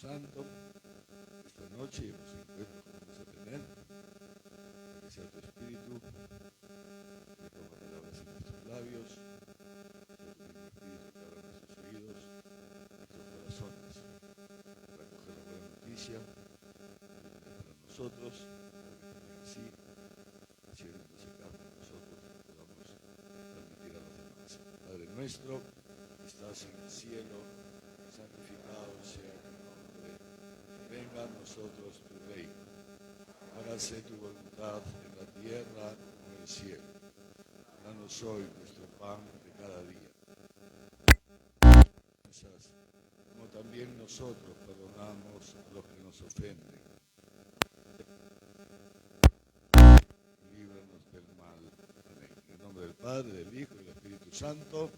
Santo, esta noche y en los encuentros que vamos a tener, que sea tu espíritu, que ponga palabras en nuestros labios, sea tu mismo espíritu que abra nuestros oídos, nuestros corazones, para acoger la buena noticia, para nosotros, para que también así, haciéndose carne en nosotros, podamos transmitir a los demás. Padre nuestro, que estás en el cielo, santificado sea tu nombre. Venga a nosotros tu reino. Hágase tu voluntad en la tierra como en el cielo. Danos hoy nuestro pan de cada día. Como también nosotros perdonamos a los que nos ofenden. Líbranos del mal. Amén. En el nombre del Padre, del Hijo y del Espíritu Santo.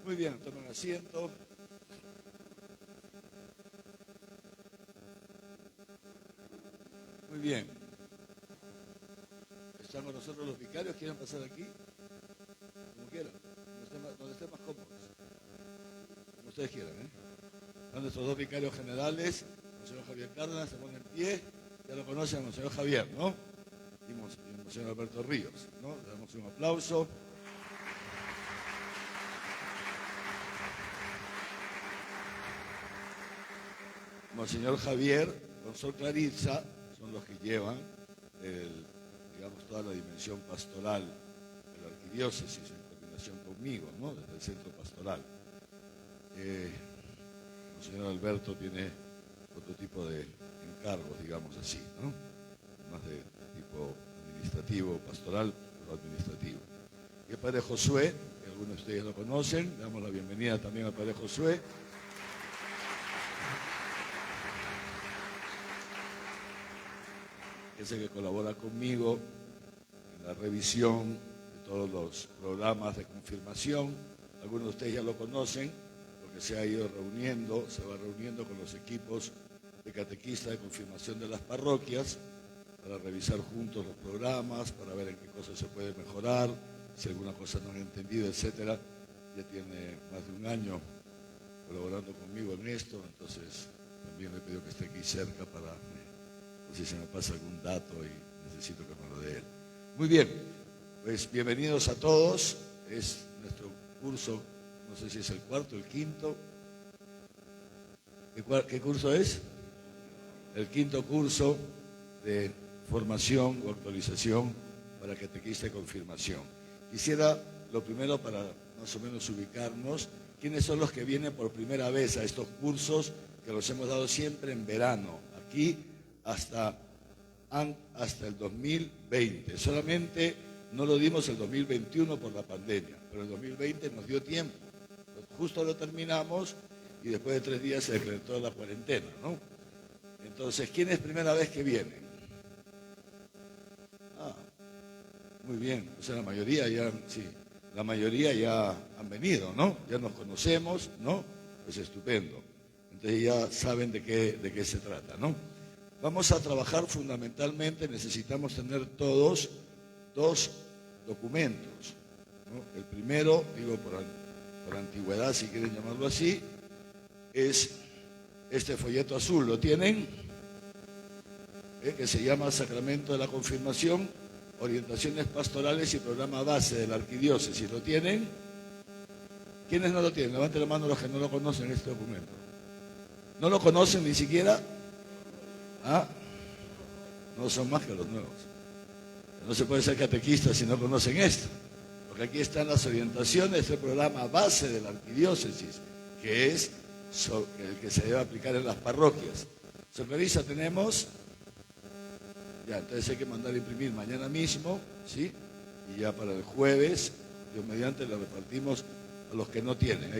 Muy bien, tomen asiento. Muy bien. ¿Están con nosotros los vicarios? ¿Quieren pasar aquí? Como quieran. Donde estén más cómodos. Como ustedes quieran, ¿eh? Están nuestros dos vicarios generales, Monseñor Javier Cárdenas, se pone en pie. Ya lo conocen a Monseñor Javier, ¿no? Y Monseñor Alberto Ríos, ¿no? Le damos un aplauso. Monseñor Javier, con Sor Claritza, son los que llevan toda la dimensión pastoral de la arquidiócesis en coordinación conmigo, ¿no? Desde el centro pastoral. Monseñor Alberto tiene otro tipo de encargos, digamos así, ¿no? Más de tipo administrativo, pastoral, pero administrativo. Y el Padre Josué, que algunos de ustedes lo conocen, le damos la bienvenida también al Padre Josué. Es el que colabora conmigo en la revisión de todos los programas de confirmación. Algunos de ustedes ya lo conocen porque se ha ido reuniendo, se va reuniendo con los equipos de catequistas de confirmación de las parroquias para revisar juntos los programas, para ver en qué cosas se puede mejorar, si alguna cosa no han entendido, etcétera. Ya tiene más de un año colaborando conmigo en esto, entonces también le pido que esté aquí cerca para... si se me pasa algún dato y necesito que me lo dé él. Muy bien, pues bienvenidos a todos. Es nuestro curso, no sé si es el cuarto, el quinto. ¿Qué curso es? El quinto curso de formación o actualización para catequista de confirmación. Quisiera, lo primero, para más o menos ubicarnos, quiénes son los que vienen por primera vez a estos cursos que los hemos dado siempre en verano, aquí hasta el 2020. Solamente no lo dimos el 2021 por la pandemia, pero el 2020 nos dio tiempo. Justo lo terminamos y después de 3 días se decretó la cuarentena, ¿no? Entonces, ¿quién es primera vez que viene? Muy bien, o sea, la mayoría ya han venido, ¿no? Ya nos conocemos, ¿no? Pues estupendo. Entonces ya saben de qué se trata, ¿no? Vamos a trabajar fundamentalmente, necesitamos tener todos 2 documentos, ¿no? El primero, digo por antigüedad, si quieren llamarlo así, es este folleto azul, ¿lo tienen? Que se llama Sacramento de la Confirmación, Orientaciones Pastorales y Programa Base de la Arquidiócesis. ¿Lo tienen? ¿Quiénes no lo tienen? Levanten la mano los que no lo conocen este documento. ¿No lo conocen ni siquiera? No son más que los nuevos. No se puede ser catequista si no conocen esto, porque aquí están las orientaciones del programa base de la arquidiócesis, que es el que se debe aplicar en las parroquias. ¿Se revisa? Tenemos, ya, entonces hay que mandar a imprimir mañana mismo, ¿sí? Y ya para el jueves, Dios mediante, lo repartimos a los que no tienen.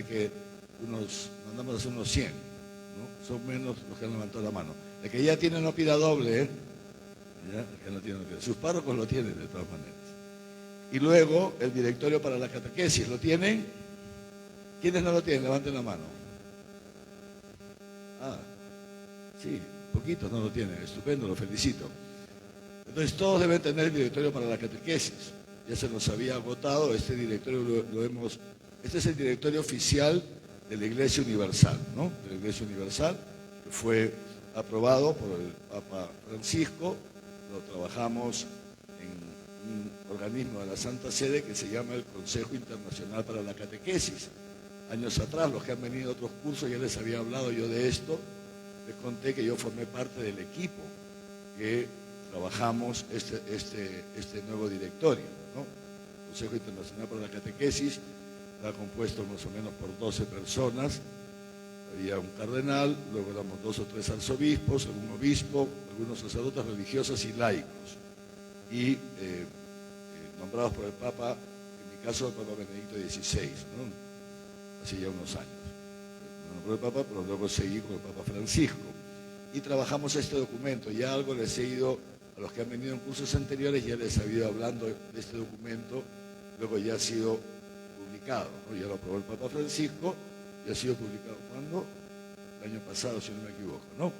Mandamos a hacer unos 100, ¿no? Son menos los que han levantado la mano. El que ya tiene no pida doble, ¿eh? ¿Ya? El que no tiene no pida. Sus párrocos lo tienen de todas maneras. Y luego el directorio para la catequesis, ¿lo tienen? ¿Quiénes no lo tienen? Levanten la mano. Sí, poquitos no lo tienen, estupendo, lo felicito. Entonces todos deben tener el directorio para la catequesis. Ya se nos había agotado, este directorio este es el directorio oficial de la Iglesia Universal, ¿no? De la Iglesia Universal, que fue aprobado por el Papa Francisco. Lo trabajamos en un organismo de la Santa Sede que se llama el Consejo Internacional para la Catequesis. Años atrás, los que han venido a otros cursos, ya les había hablado yo de esto, les conté que yo formé parte del equipo que trabajamos este nuevo directorio, ¿no? El Consejo Internacional para la Catequesis está compuesto más o menos por 12 personas. Había un cardenal, luego éramos 2 o 3 arzobispos, algún obispo, algunos sacerdotes religiosos y laicos. Y nombrados por el Papa, en mi caso el Papa Benedicto XVI, ¿no? Hace ya unos años. Me nombró el Papa, pero luego seguí con el Papa Francisco. Y trabajamos este documento. Ya algo les he ido, a los que han venido en cursos anteriores, ya les he ido hablando de este documento, luego ya ha sido publicado, ¿no? Ya lo aprobó el Papa Francisco, ya ha sido publicado. ¿Cuándo? El año pasado, si no me equivoco, ¿no?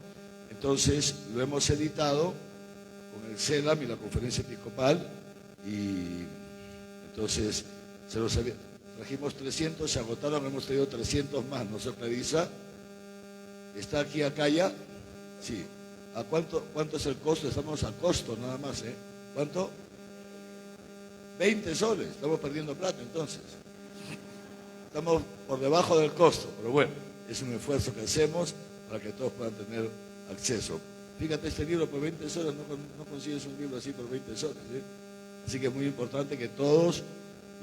Entonces, lo hemos editado con el CELAM y la Conferencia Episcopal, y entonces se los había... Trajimos 300, se agotaron, hemos traído 300 más, ¿no se Clarisa? ¿Está aquí acá ya? Sí. ¿A cuánto es el costo? Estamos a costo nada más, ¿eh? ¿Cuánto? 20 soles. Estamos perdiendo plata entonces. Estamos por debajo del costo, pero bueno, es un esfuerzo que hacemos para que todos puedan tener acceso. Fíjate, este libro por 20 soles, no consigues un libro así por 20 soles, ¿eh? Así que es muy importante que todos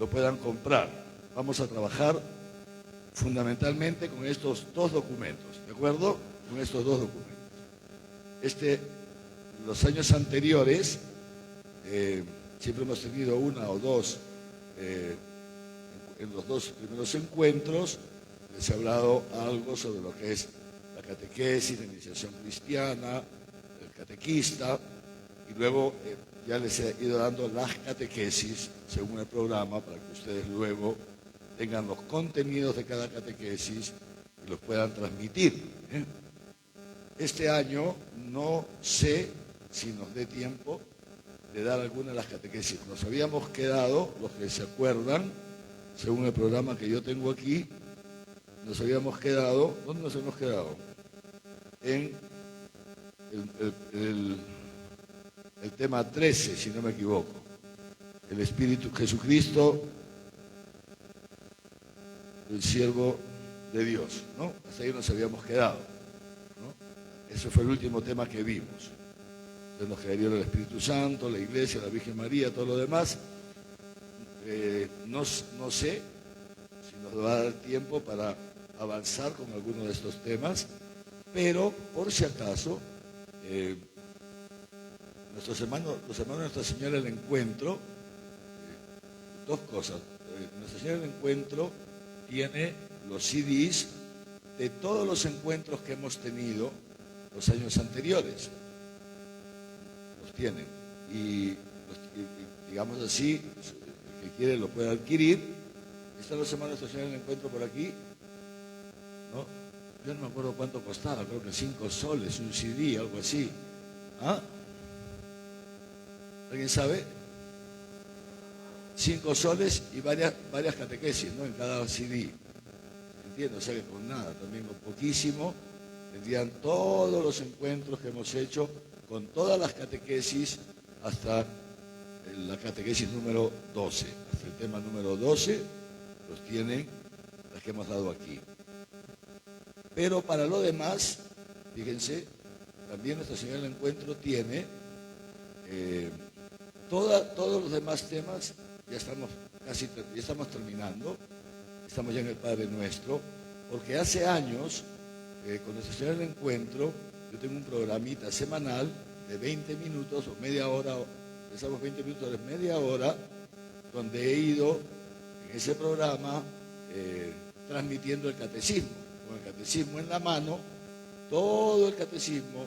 lo puedan comprar. Vamos a trabajar fundamentalmente con estos 2 documentos, ¿de acuerdo? Con estos 2 documentos. Los años anteriores, siempre hemos tenido 1 o 2, en los 2 primeros encuentros, les he hablado algo sobre lo que es la catequesis, la iniciación cristiana, el catequista, y luego ya les he ido dando las catequesis según el programa para que ustedes luego tengan los contenidos de cada catequesis y los puedan transmitir, ¿eh? Este año no sé si nos dé tiempo de dar alguna de las catequesis. Nos habíamos quedado, los que se acuerdan, según el programa que yo tengo aquí, nos habíamos quedado, ¿dónde nos hemos quedado? En el tema 13, si no me equivoco. El Espíritu Jesucristo, el siervo de Dios, ¿no? Hasta ahí nos habíamos quedado, ¿no? Ese fue el último tema que vimos. Entonces nos quedaría el Espíritu Santo, la Iglesia, la Virgen María, todo lo demás. No sé si nos va a dar tiempo para avanzar con alguno de estos temas, pero por si acaso, los hermanos de Nuestra Señora del Encuentro, 2 cosas. Nuestra Señora del Encuentro tiene los CDs de todos los encuentros que hemos tenido los años anteriores. Los tienen. Y digamos así, el que quiere lo puede adquirir. ¿Están los hermanos de Nuestra Señora del Encuentro por aquí? ¿No? Yo no me acuerdo cuánto costaba, creo que 5 soles, un CD, algo así. ¿Ah? ¿Alguien sabe? 5 soles y varias catequesis, ¿no? En cada CD. ¿Entiendes? O sea que con nada, también con poquísimo, tendrían todos los encuentros que hemos hecho con todas las catequesis hasta la catequesis número 12. Hasta el tema número 12 los tienen las que hemos dado aquí. Pero para lo demás, fíjense, también Nuestra Señora del Encuentro tiene todos los demás temas. Ya estamos terminando, estamos ya en el Padre Nuestro, porque hace años, con Nuestra Señora del Encuentro, yo tengo un programita semanal de 20 minutos o media hora, empezamos 20 minutos, media hora, donde he ido en ese programa transmitiendo el catecismo, con el catecismo en la mano, todo el catecismo,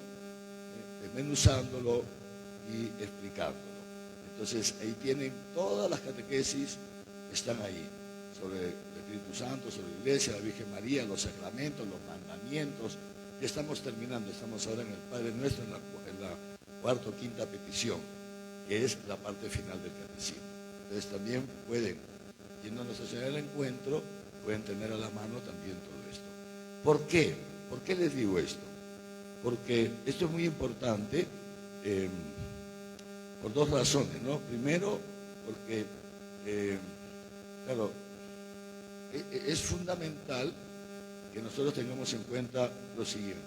desmenuzándolo y explicándolo. Entonces, ahí tienen todas las catequesis, están ahí, sobre el Espíritu Santo, sobre la Iglesia, la Virgen María, los sacramentos, los mandamientos. Ya estamos terminando, estamos ahora en el Padre Nuestro, en la 4ª o 5ª petición, que es la parte final del catecismo. Entonces, también pueden, yendo a Nuestra Señora del Encuentro, pueden tener a la mano también todo esto. ¿Por qué? ¿Por qué les digo esto? porque esto es muy importante por dos razones, ¿no? Primero, porque, claro, es fundamental que nosotros tengamos en cuenta lo siguiente.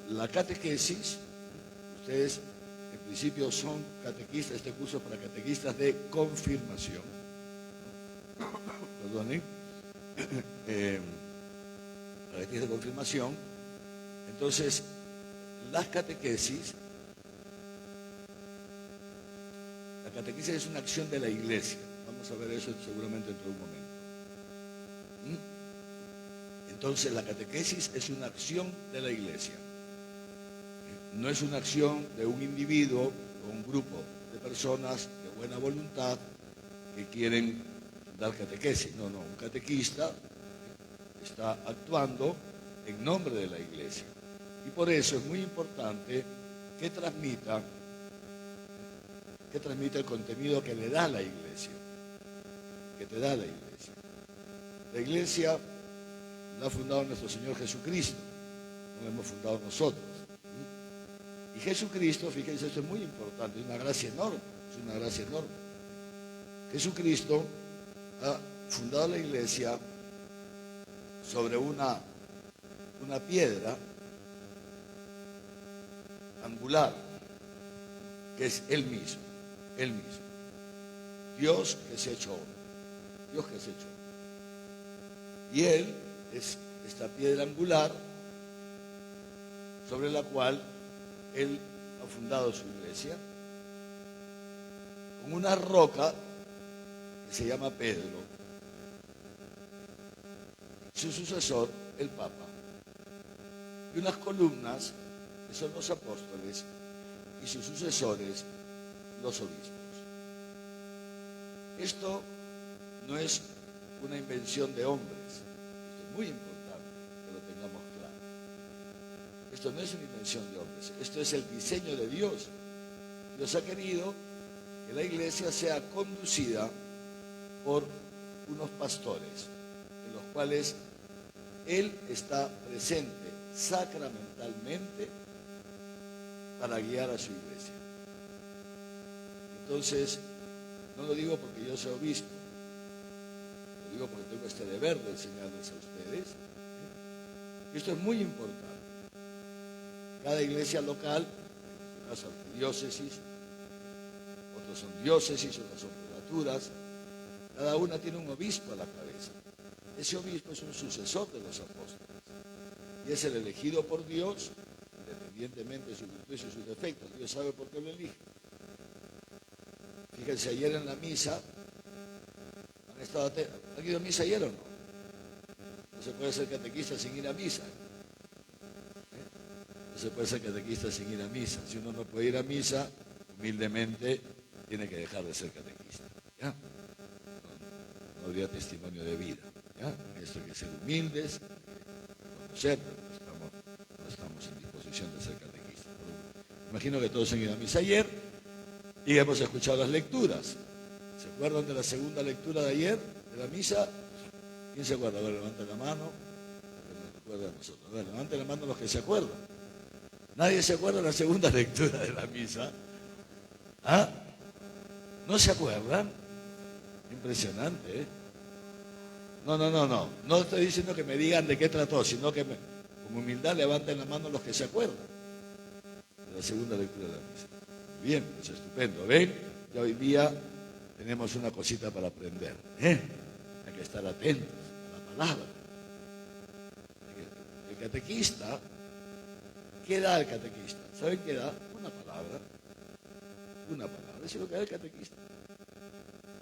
La catequesis, ustedes en principio son catequistas, este curso es para catequistas de confirmación. Perdonen. Catequistas de confirmación. Entonces, las catequesis, la catequesis es una acción de la Iglesia. Vamos a ver eso seguramente dentro de un momento. Entonces, la catequesis es una acción de la Iglesia. No es una acción de un individuo o un grupo de personas de buena voluntad que quieren dar catequesis. No, un catequista está actuando en nombre de la Iglesia. Y por eso es muy importante que transmita el contenido que le da la Iglesia, que te da la Iglesia. La Iglesia la ha fundado nuestro Señor Jesucristo, no la hemos fundado nosotros. Y Jesucristo, fíjense, esto es muy importante, es una gracia enorme, Jesucristo ha fundado la Iglesia sobre una piedra angular, que es Él mismo. Dios que se ha hecho hombre. Y Él es esta piedra angular sobre la cual Él ha fundado su iglesia, con una roca que se llama Pedro, su sucesor, el Papa, y unas columnas que son los apóstoles y sus sucesores, los obispos. Esto no es una invención de hombres, esto es muy importante que lo tengamos claro. Esto no es una invención de hombres, esto es el diseño de Dios. Dios ha querido que la iglesia sea conducida por unos pastores, en los cuales Él está presente sacramentalmente para guiar a su iglesia. Entonces, no lo digo porque yo sea obispo, lo digo porque tengo este deber de enseñarles a ustedes. Y esto es muy importante. Cada iglesia local, en este caso arquidiócesis, otros son diócesis, otras son prelaturas, cada una tiene un obispo a la cabeza. Ese obispo es un sucesor de los apóstoles y es el elegido por Dios, independientemente de sus virtudes y sus defectos. Dios sabe por qué lo elige. Fíjense, ayer en la misa, ¿han ido a misa ayer o no? No se puede ser catequista sin ir a misa. No se puede ser catequista sin ir a misa. Si uno no puede ir a misa, humildemente tiene que dejar de ser catequista. ¿Ya? No habría testimonio de vida. ¿Ya? Esto hay que ser humildes, conocer, pero no estamos en disposición de ser catequistas. Imagino que todos han ido a misa ayer y hemos escuchado las lecturas. ¿Se acuerdan de la segunda lectura de ayer, de la misa? ¿Quién se acuerda? A ver, levanten la mano. Que nos recuerda a nosotros. A ver, levanten la mano los que se acuerdan. ¿Nadie se acuerda de la segunda lectura de la misa? ¿Ah? ¿No se acuerdan? Impresionante, ¿eh? No. No estoy diciendo que me digan de qué trató, sino que con humildad levanten la mano los que se acuerdan de la segunda lectura de la misa. Bien, es estupendo. ¿Ven? Ya hoy día tenemos una cosita para aprender. Hay que estar atentos a la palabra. El catequista, ¿qué da el catequista? ¿Saben qué da? Una palabra. Eso es lo que da el catequista.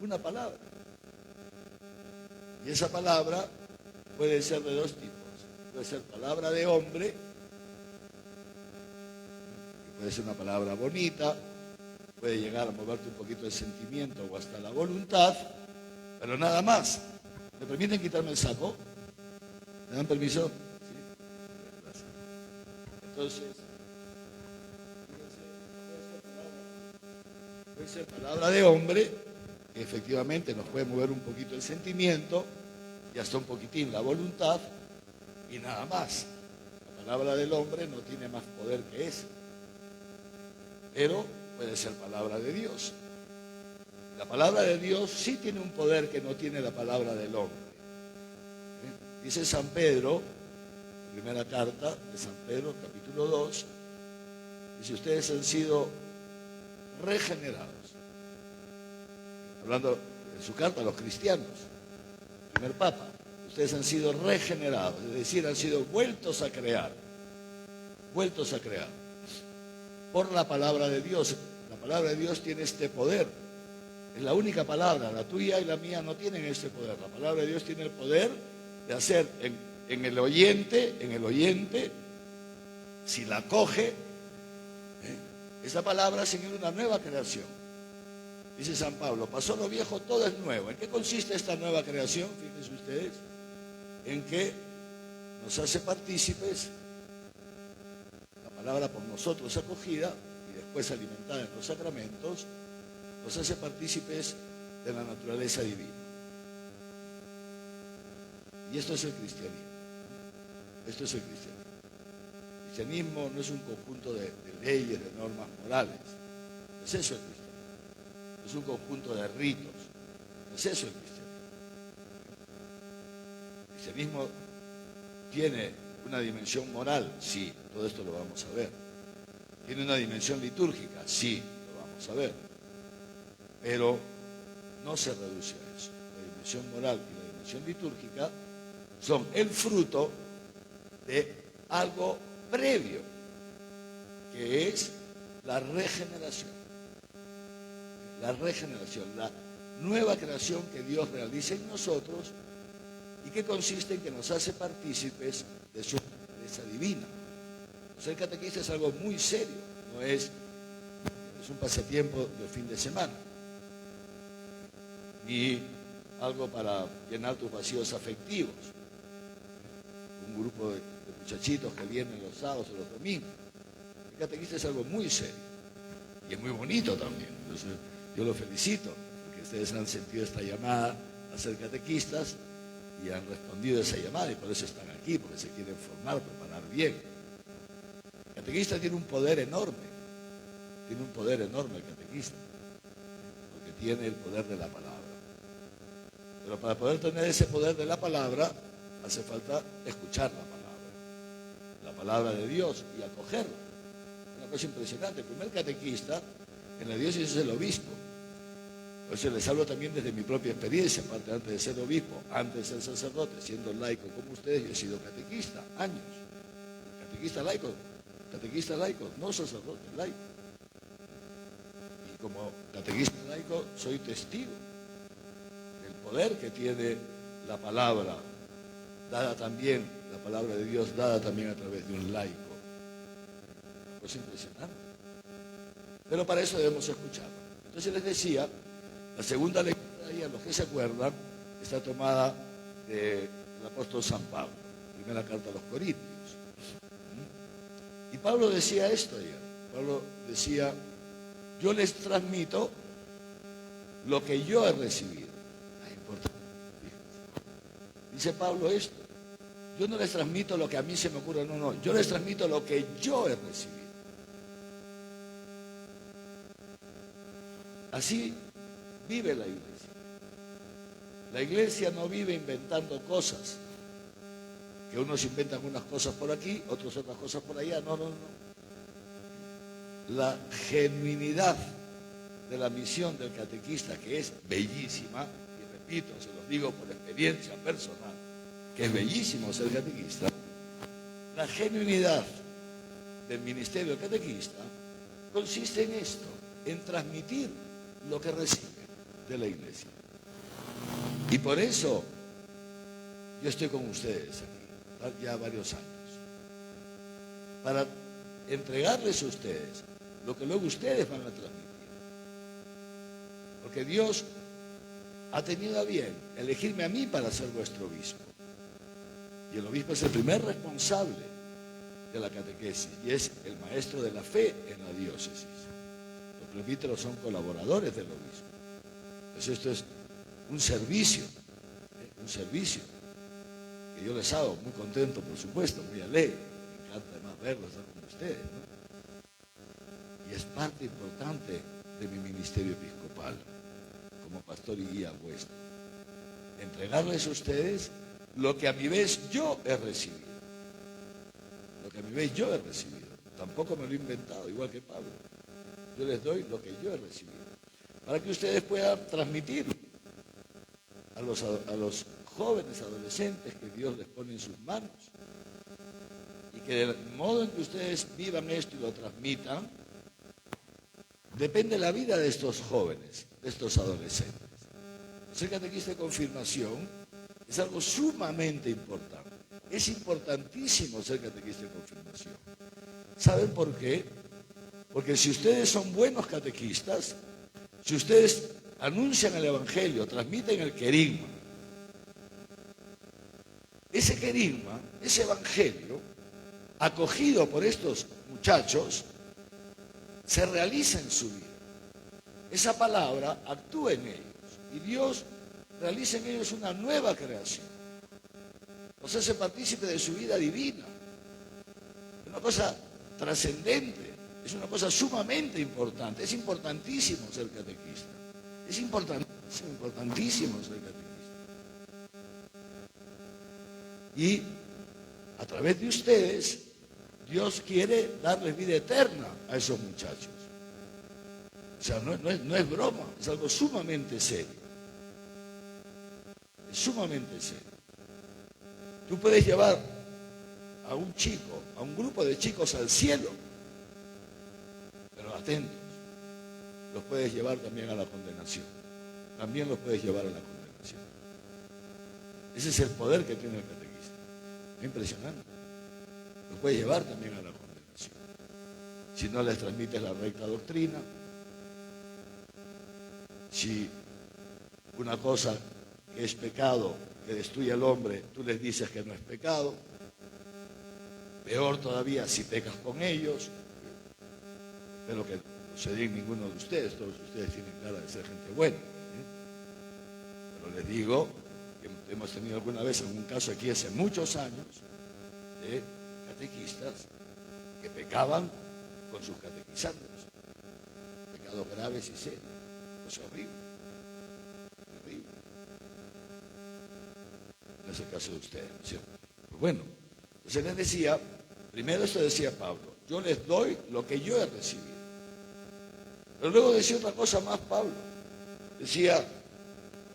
Una palabra. Y esa palabra puede ser de dos tipos. Puede ser palabra de hombre, que puede ser una palabra bonita, puede llegar a moverte un poquito el sentimiento o hasta la voluntad, pero nada más. ¿Me permiten quitarme el saco? ¿Me dan permiso? Sí. Gracias. Entonces, puede ser palabra de hombre, que efectivamente nos puede mover un poquito el sentimiento y hasta un poquitín la voluntad, y nada más. La palabra del hombre no tiene más poder que ese, pero puede ser palabra de Dios. La palabra de Dios sí tiene un poder que no tiene la palabra del hombre. Dice San Pedro, primera carta de San Pedro, capítulo 2, dice: ustedes han sido regenerados. Hablando en su carta a los cristianos, primer papa, ustedes han sido regenerados, es decir, han sido vueltos a crear, por la palabra de Dios. La palabra de Dios tiene este poder. Es la única palabra, la tuya y la mía no tienen este poder. La palabra de Dios tiene el poder de hacer en el oyente, si la coge, esa palabra sigue una nueva creación. Dice San Pablo: pasó lo viejo, todo es nuevo. ¿En qué consiste esta nueva creación? Fíjense ustedes, en que nos hace partícipes, la palabra por nosotros acogida y después alimentada en los sacramentos, nos hace partícipes de la naturaleza divina. Y esto es el cristianismo. Esto es el cristianismo. El cristianismo no es un conjunto de leyes, de normas morales. No es eso el cristianismo. Es un conjunto de ritos. No es eso el cristianismo. El cristianismo tiene una dimensión moral, sí, todo esto lo vamos a ver. Tiene una dimensión litúrgica, sí, lo vamos a ver. Pero no se reduce a eso. La dimensión moral y la dimensión litúrgica son el fruto de algo previo, que es la regeneración. La regeneración, la nueva creación que Dios realiza en nosotros y que consiste en que nos hace partícipes de su naturaleza divina. Ser catequista es algo muy serio, no es un pasatiempo de fin de semana, ni algo para llenar tus vacíos afectivos. Un grupo de muchachitos que vienen los sábados o los domingos. El catequista es algo muy serio y es muy bonito también. Entonces, yo los felicito porque ustedes han sentido esta llamada a ser catequistas y han respondido a esa llamada y por eso están aquí, porque se quieren formar, preparar bien. El catequista tiene un poder enorme el catequista, porque tiene el poder de la palabra. Pero para poder tener ese poder de la palabra, hace falta escuchar la palabra de Dios y acogerla. Una cosa impresionante, el primer catequista en la diócesis es el obispo. Por eso les hablo también desde mi propia experiencia, aparte antes de ser obispo, antes de ser sacerdote, siendo laico como ustedes, yo he sido catequista, años. Catequista laico, no sacerdote, laico. Y como catequista laico soy testigo del poder que tiene la palabra, dada también, la palabra de Dios dada también a través de un laico. Una cosa impresionante. Pero para eso debemos escucharlo. Entonces les decía, la segunda lectura ahí, a los que se acuerdan, está tomada del apóstol San Pablo, primera carta a los Corintios. Y Pablo decía esto ayer. Pablo decía: yo les transmito lo que yo he recibido. Importante. Dice Pablo esto: yo no les transmito lo que a mí se me ocurre, no, yo les transmito lo que yo he recibido. Así vive la iglesia. La iglesia no vive inventando cosas, que unos inventan unas cosas por aquí, otros otras cosas por allá. No. La genuinidad de la misión del catequista, que es bellísima, y repito, se los digo por experiencia personal, que es bellísimo ser catequista. La genuinidad del ministerio del catequista consiste en esto, en transmitir lo que recibe de la iglesia. Y por eso yo estoy con ustedes aquí, ya varios años, para entregarles a ustedes lo que luego ustedes van a transmitir. Porque Dios ha tenido a bien elegirme a mí para ser vuestro obispo. Y el obispo es el primer responsable de la catequesis y es el maestro de la fe en la diócesis. Los presbíteros son colaboradores del obispo. Entonces esto es un servicio que yo les hago muy contento, por supuesto, muy alegre, me encanta además verlos, estar con ustedes, ¿no? Y es parte importante de mi ministerio episcopal, como pastor y guía vuestro. Entregarles a ustedes lo que a mi vez yo he recibido. Lo que a mi vez yo he recibido. Tampoco me lo he inventado, igual que Pablo. Yo les doy lo que yo he recibido. Para que ustedes puedan transmitir a los jóvenes, adolescentes que Dios les pone en sus manos. Y que del modo en que ustedes vivan esto y lo transmitan, depende la vida de estos jóvenes, de estos adolescentes. Ser catequista de confirmación es algo sumamente importante. Es importantísimo ser catequista de confirmación. ¿Saben por qué? Porque si ustedes son buenos catequistas, si ustedes anuncian el Evangelio, transmiten el querigma, ese querigma, ese Evangelio, acogido por estos muchachos, se realiza en su vida. Esa palabra actúa en ellos y Dios realiza en ellos una nueva creación. Los hace partícipe de su vida divina. Es una cosa trascendente, es una cosa sumamente importante. Es importantísimo ser catequista. Es importantísimo ser catequista. Y a través de ustedes, Dios quiere darles vida eterna a esos muchachos. O sea, no es broma, es algo sumamente serio. Es sumamente serio. Tú puedes llevar a un chico, a un grupo de chicos al cielo, pero atentos, los puedes llevar también a la condenación. También los puedes llevar a la condenación. Ese es el poder que tiene el catequista. Es impresionante. Los puedes llevar también a la condenación. Si no les transmites la recta doctrina, si una cosa que es pecado, que destruye al hombre, tú les dices que no es pecado, peor todavía si pecas con ellos, espero que no se diga ninguno de ustedes, todos ustedes tienen cara de ser gente buena, pero les digo que hemos tenido alguna vez algún caso aquí hace muchos años de catequistas que pecaban con sus catequizantes, pecados graves y serios, cosa horrible, terrible. No es el caso de ustedes, ¿no es cierto? Pues bueno, entonces les decía, primero esto decía Pablo, yo les doy lo que yo he recibido. Pero luego decía otra cosa más Pablo, decía,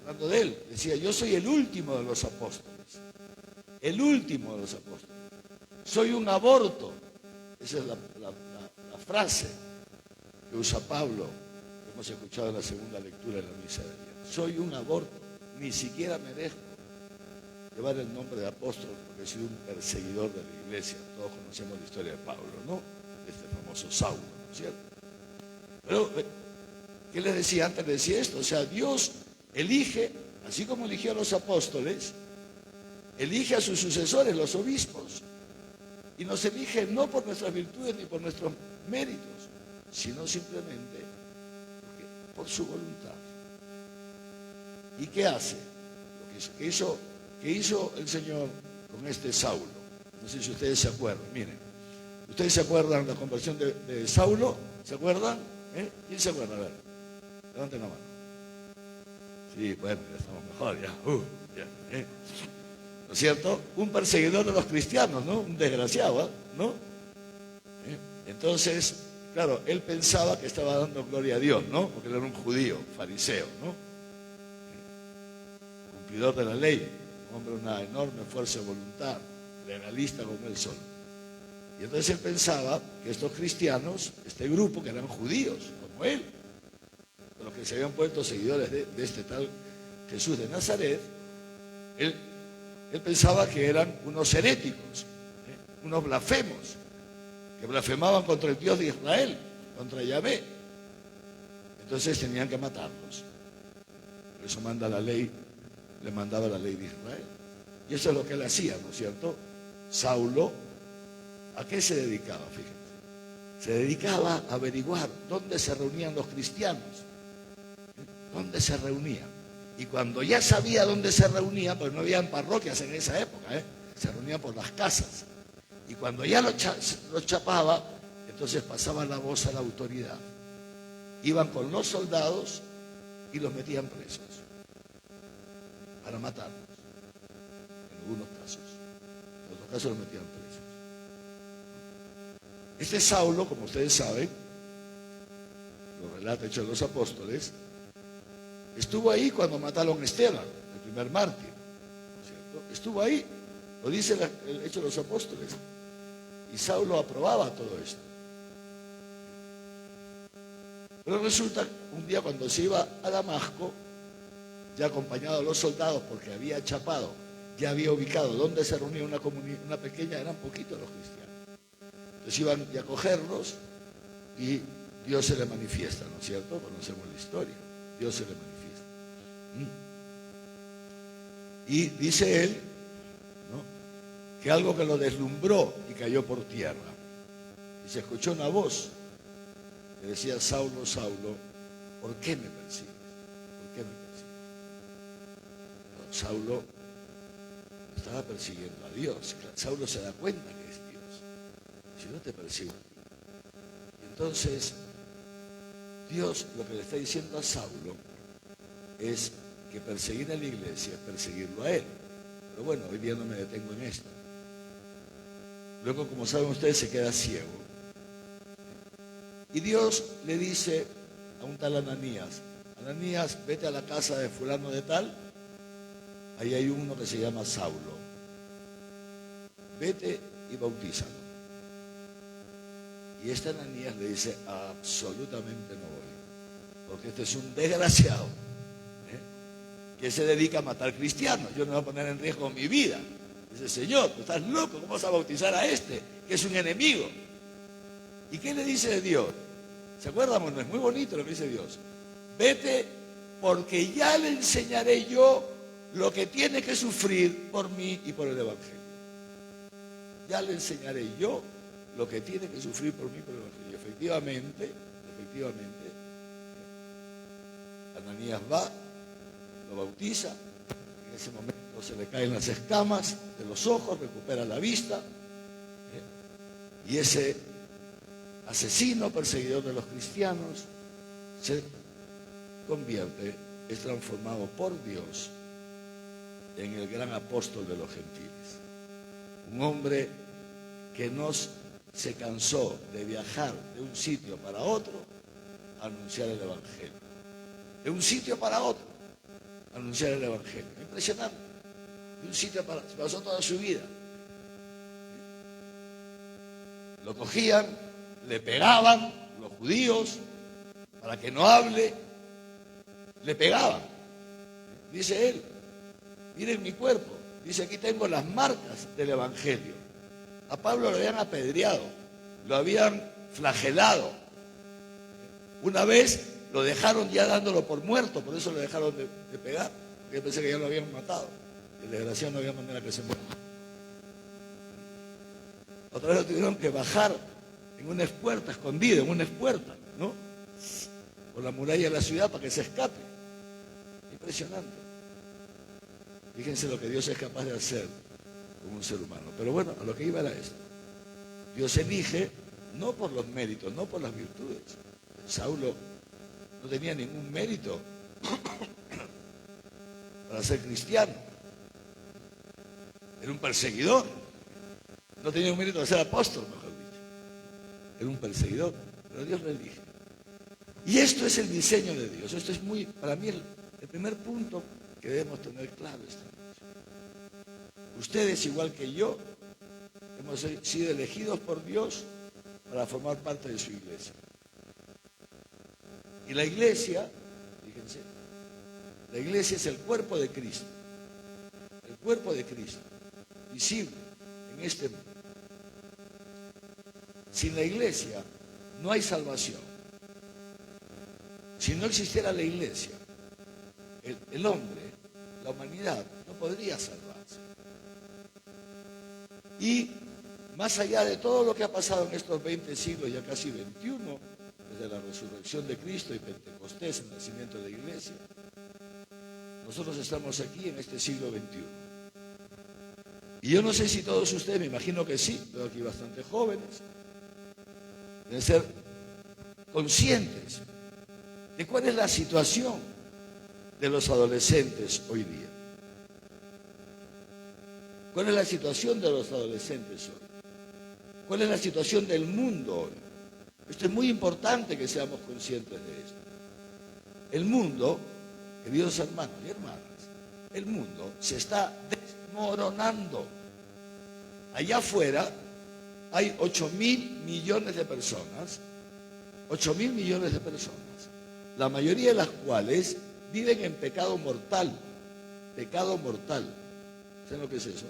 hablando de él, decía, yo soy el último de los apóstoles, el último de los apóstoles. Soy un aborto. Esa es la frase que usa Pablo, que hemos escuchado en la segunda lectura de la misa de ayer. Soy un aborto, ni siquiera merezco llevar el nombre de apóstol porque he sido un perseguidor de la iglesia. Todos conocemos la historia de Pablo, ¿no? Este famoso Saulo, ¿no es cierto? Pero, ¿qué les decía antes? Les decía esto, o sea, Dios elige, así como eligió a los apóstoles, elige a sus sucesores, los obispos, y nos elige no por nuestras virtudes ni por nuestros méritos, sino simplemente por su voluntad. ¿Y qué hace? Lo que hizo el Señor con este Saulo. No sé si ustedes se acuerdan. Miren, ¿ustedes se acuerdan de la conversión de Saulo? ¿Se acuerdan? ¿Quién se acuerda? A ver, levanten la mano. Sí, bueno, ya estamos mejor, ya. ¿No es cierto? Un perseguidor de los cristianos, ¿no? Un desgraciado, ¿no? Entonces, claro, él pensaba que estaba dando gloria a Dios, ¿no? Porque él era un judío, fariseo, ¿no? Cumplidor de la ley, un hombre de una enorme fuerza de voluntad, legalista como él solo. Y entonces él pensaba que estos cristianos, este grupo que eran judíos, como él, los que se habían puesto seguidores de este tal Jesús de Nazaret, él pensaba que eran unos heréticos, unos blasfemos, que blasfemaban contra el Dios de Israel, contra Yahvé. Entonces tenían que matarlos. Por eso manda la ley, le mandaba la ley de Israel. Y eso es lo que él hacía, ¿no es cierto? Saulo, ¿a qué se dedicaba? Fíjense. Se dedicaba a averiguar dónde se reunían los cristianos. ¿Dónde se reunían? Y cuando ya sabía dónde se reunían, pues no habían parroquias en esa época, se reunían por las casas. Y cuando ya lo chapaba, entonces pasaba la voz a la autoridad. Iban con los soldados y los metían presos para matarlos. En algunos casos. En otros casos los metían presos. Este Saulo, como ustedes saben, lo relata Hechos de los Apóstoles, estuvo ahí cuando mataron a Esteban, el primer mártir, ¿no es cierto? Estuvo ahí, lo dice el Hechos de los Apóstoles. Y Saulo aprobaba todo esto. Pero resulta un día cuando se iba a Damasco, ya acompañado de los soldados, porque había chapado, ya había ubicado dónde se reunía una comunidad, una pequeña, eran poquitos los cristianos. Entonces iban a cogerlos y Dios se le manifiesta, ¿no es cierto? Conocemos la historia. Dios se le manifiesta. Y dice él, ¿no?, que algo que lo deslumbró y cayó por tierra. Y se escuchó una voz que decía: Saulo, Saulo, ¿por qué me persigues? ¿Por qué me persigues? No, Saulo estaba persiguiendo a Dios. Saulo se da cuenta que es Dios. Si no, te persigo. Y entonces Dios lo que le está diciendo a Saulo es que perseguir a la iglesia es perseguirlo a él. Pero bueno, hoy día no me detengo en esto. Luego, como saben ustedes, se queda ciego. Y Dios le dice a un tal Ananías: Ananías, vete a la casa de fulano de tal. Ahí hay uno que se llama Saulo. Vete y bautízalo. Y este Ananías le dice: absolutamente no voy, porque este es un desgraciado, que se dedica a matar cristianos. Yo no voy a poner en riesgo mi vida. Dice: Señor, tú estás loco, ¿cómo vas a bautizar a este, que es un enemigo? ¿Y qué le dice Dios? ¿Se acuerdan? No es muy bonito lo que dice Dios. Vete, porque ya le enseñaré yo lo que tiene que sufrir por mí y por el Evangelio. Ya le enseñaré yo lo que tiene que sufrir por mí y por el Evangelio. Efectivamente, Ananías va, lo bautiza. En ese momento se le caen las escamas de los ojos, recupera la vista, y ese asesino, perseguidor de los cristianos, se convierte, es transformado por Dios en el gran apóstol de los gentiles. Un hombre que no se cansó de viajar de un sitio para otro a anunciar el Evangelio. De un sitio para otro a anunciar el Evangelio. Impresionante. De un sitio para otro. Pasó toda su vida. Lo cogían, le pegaban los judíos para que no hable. Le pegaban. Dice él: miren mi cuerpo. Dice: aquí tengo las marcas del Evangelio. A Pablo lo habían apedreado, lo habían flagelado. Una vez lo dejaron ya dándolo por muerto, por eso lo dejaron de pegar. Yo pensé que ya lo habían matado. El desgraciado no había manera que se muera. Otra vez lo tuvieron que bajar en una espuerta, escondido, en una espuerta, ¿no?, por la muralla de la ciudad para que se escape. Impresionante. Fíjense lo que Dios es capaz de hacer con un ser humano. Pero bueno, a lo que iba era esto. Dios elige no por los méritos, no por las virtudes. Saulo no tenía ningún mérito para ser cristiano. Era un perseguidor. No tenía un mérito para ser apóstol, mejor dicho. Era un perseguidor, pero Dios lo elige. Y esto es el diseño de Dios. Esto es muy, para mí, el primer punto que debemos tener claro esta noche. Ustedes, igual que yo, hemos sido elegidos por Dios para formar parte de su iglesia. Y la iglesia, fíjense, la iglesia es el cuerpo de Cristo. El cuerpo de Cristo, visible en este mundo. Sin la iglesia no hay salvación. Si no existiera la iglesia, el hombre, la humanidad, no podría salvarse. Y más allá de todo lo que ha pasado en estos 20 siglos, ya casi 21, desde la resurrección de Cristo y Pentecostés, el nacimiento de la iglesia, nosotros estamos aquí en este siglo XXI. Y yo no sé si todos ustedes, me imagino que sí, veo aquí bastante jóvenes, deben ser conscientes de cuál es la situación de los adolescentes hoy día. ¿Cuál es la situación de los adolescentes hoy? ¿Cuál es la situación del mundo hoy? Esto es muy importante que seamos conscientes de esto. El mundo, queridos hermanos y hermanas, el mundo se está desmoronando. Allá afuera hay 8.000 millones de personas, 8.000 millones de personas, la mayoría de las cuales viven en pecado mortal. Pecado mortal. ¿Saben lo que es eso?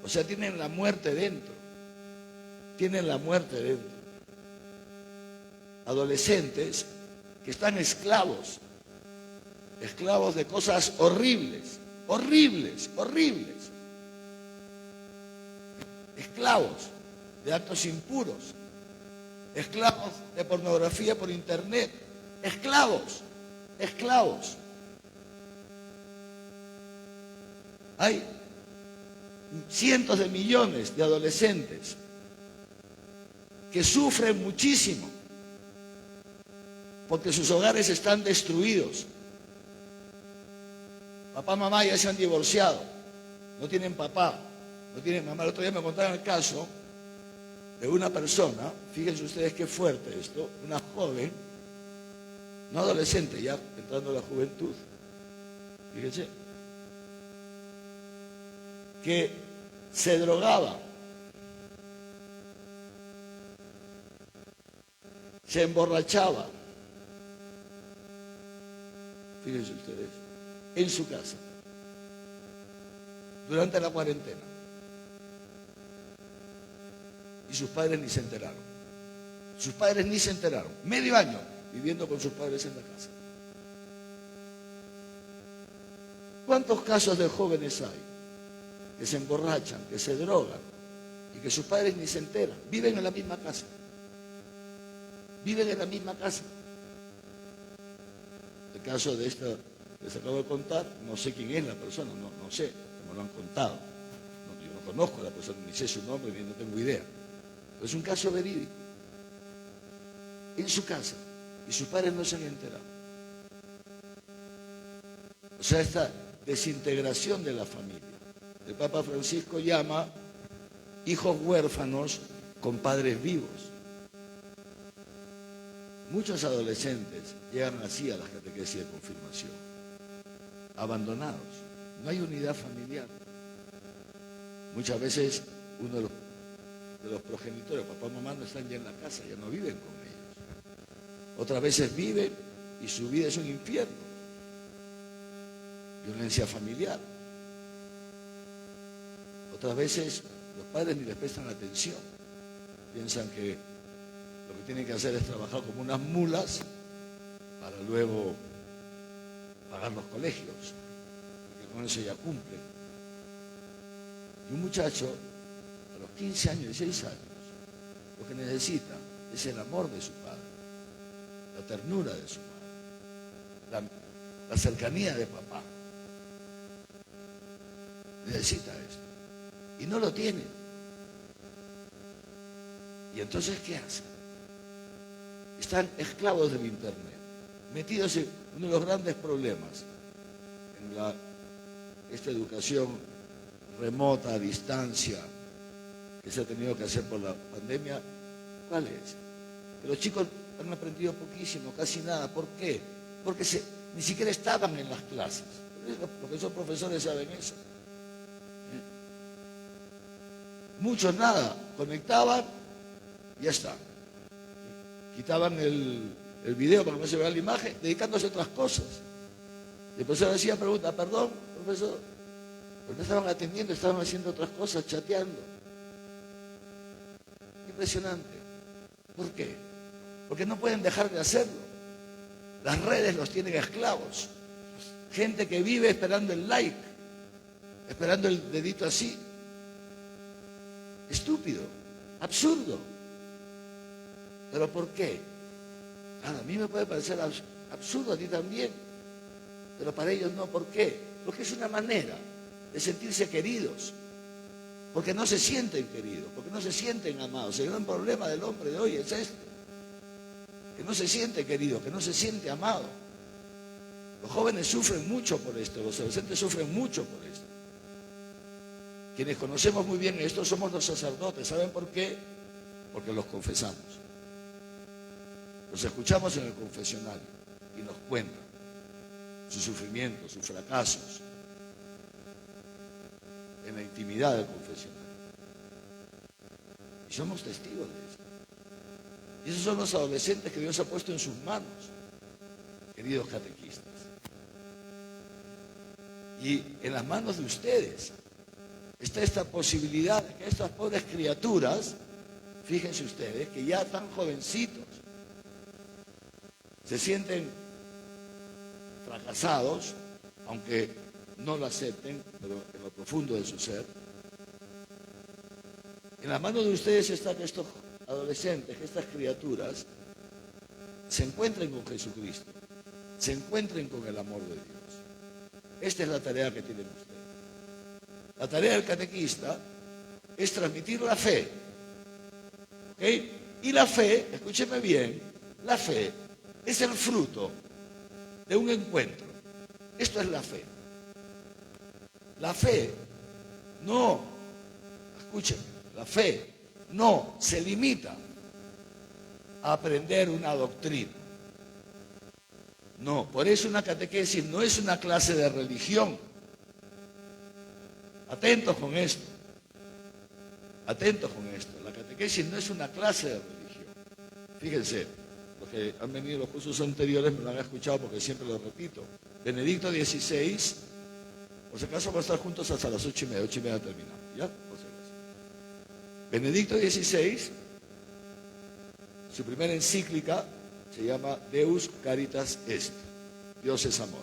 O sea, tienen la muerte dentro. Tienen la muerte dentro. Adolescentes que están esclavos de cosas horribles, horribles, horribles. Esclavos de actos impuros, esclavos de pornografía por internet, esclavos. Hay cientos de millones de adolescentes que sufren muchísimo porque sus hogares están destruidos. Papá, mamá ya se han divorciado, no tienen papá, no tienen mamá. El otro día me contaron el caso de una persona, fíjense ustedes qué fuerte esto, una joven, no adolescente, ya entrando a la juventud, fíjense, que se drogaba, se emborrachaba, fíjense ustedes, en su casa, durante la cuarentena. Y sus padres ni se enteraron. Sus padres ni se enteraron. Medio año viviendo con sus padres en la casa. ¿Cuántos casos de jóvenes hay que se emborrachan, que se drogan y que sus padres ni se enteran? Viven en la misma casa. Viven en la misma casa. El caso de esta que les acabo de contar, no sé quién es la persona, no sé, me lo han contado. Yo no conozco a la persona, ni sé su nombre, ni no tengo idea. Pero es un caso verídico. En su casa. Y sus padres no se han enterado. O sea, esta desintegración de la familia. El Papa Francisco llama hijos huérfanos con padres vivos. Muchos adolescentes llegan así a la catequesis de confirmación, abandonados. No hay unidad familiar. Muchas veces uno de los progenitores, papá y mamá, no están ya en la casa, ya no viven con ellos. Otras veces viven y su vida es un infierno. Violencia familiar. Otras veces los padres ni les prestan atención. Piensan que lo que tienen que hacer es trabajar como unas mulas para luego pagar los colegios, porque con eso ya cumplen. Y un muchacho, a los 15 años, 16 años, lo que necesita es el amor de su padre, la ternura de su madre, la cercanía de papá. Necesita esto. Y no lo tiene. ¿Y entonces qué hacen? Están esclavos del internet, metidos en uno de los grandes problemas en esta educación remota, a distancia, que se ha tenido que hacer por la pandemia. ¿Cuál es? Que los chicos han aprendido poquísimo, casi nada. ¿Por qué? Porque ni siquiera estaban en las clases. Los profesores saben eso. Muchos nada, conectaban y ya está. Quitaban el video para que no se vea la imagen, dedicándose a otras cosas. Y el profesor hacía preguntas, perdón, profesor, pero no estaban atendiendo, estaban haciendo otras cosas, chateando. Impresionante. ¿Por qué? Porque no pueden dejar de hacerlo. Las redes los tienen esclavos. Gente que vive esperando el like, esperando el dedito así. Estúpido, absurdo. ¿Pero por qué? A mí me puede parecer absurdo, a ti también. Pero para ellos no. ¿Por qué? Porque es una manera de sentirse queridos, Porque no se sienten queridos, porque no se sienten amados. El gran problema del hombre de hoy es este, que no se siente querido, que no se siente amado. Los jóvenes sufren mucho por esto, los adolescentes sufren mucho por esto. Quienes conocemos muy bien esto somos los sacerdotes. ¿Saben por qué? Porque los confesamos. Los escuchamos en el confesionario y nos cuentan sus sufrimientos, sus fracasos, en la intimidad del confesionario. Y somos testigos de eso. Y esos son los adolescentes que Dios ha puesto en sus manos, queridos catequistas. Y en las manos de ustedes está esta posibilidad de que estas pobres criaturas, fíjense ustedes, que ya tan jovencitos, se sienten fracasados, aunque no lo acepten, pero en lo profundo de su ser. En las manos de ustedes está que estos adolescentes, que estas criaturas, se encuentren con Jesucristo, se encuentren con el amor de Dios. Esta es la tarea que tienen ustedes. La tarea del catequista es transmitir la fe. ¿Ok? Y la fe, escúcheme bien, la fe es el fruto de un encuentro. Esto es la fe. La fe no, escúcheme, la fe no se limita a aprender una doctrina. No, por eso una catequesis no es una clase de religión. Atentos con esto. Atentos con esto. La catequesis no es una clase de religión. Fíjense, los que han venido los cursos anteriores me lo han escuchado porque siempre lo repito. Benedicto XVI, por si acaso vamos a estar juntos hasta las 8:30, 8:30 terminamos, ¿ya? Por si acaso. Benedicto XVI, su primera encíclica se llama Deus Caritas Est, Dios es amor.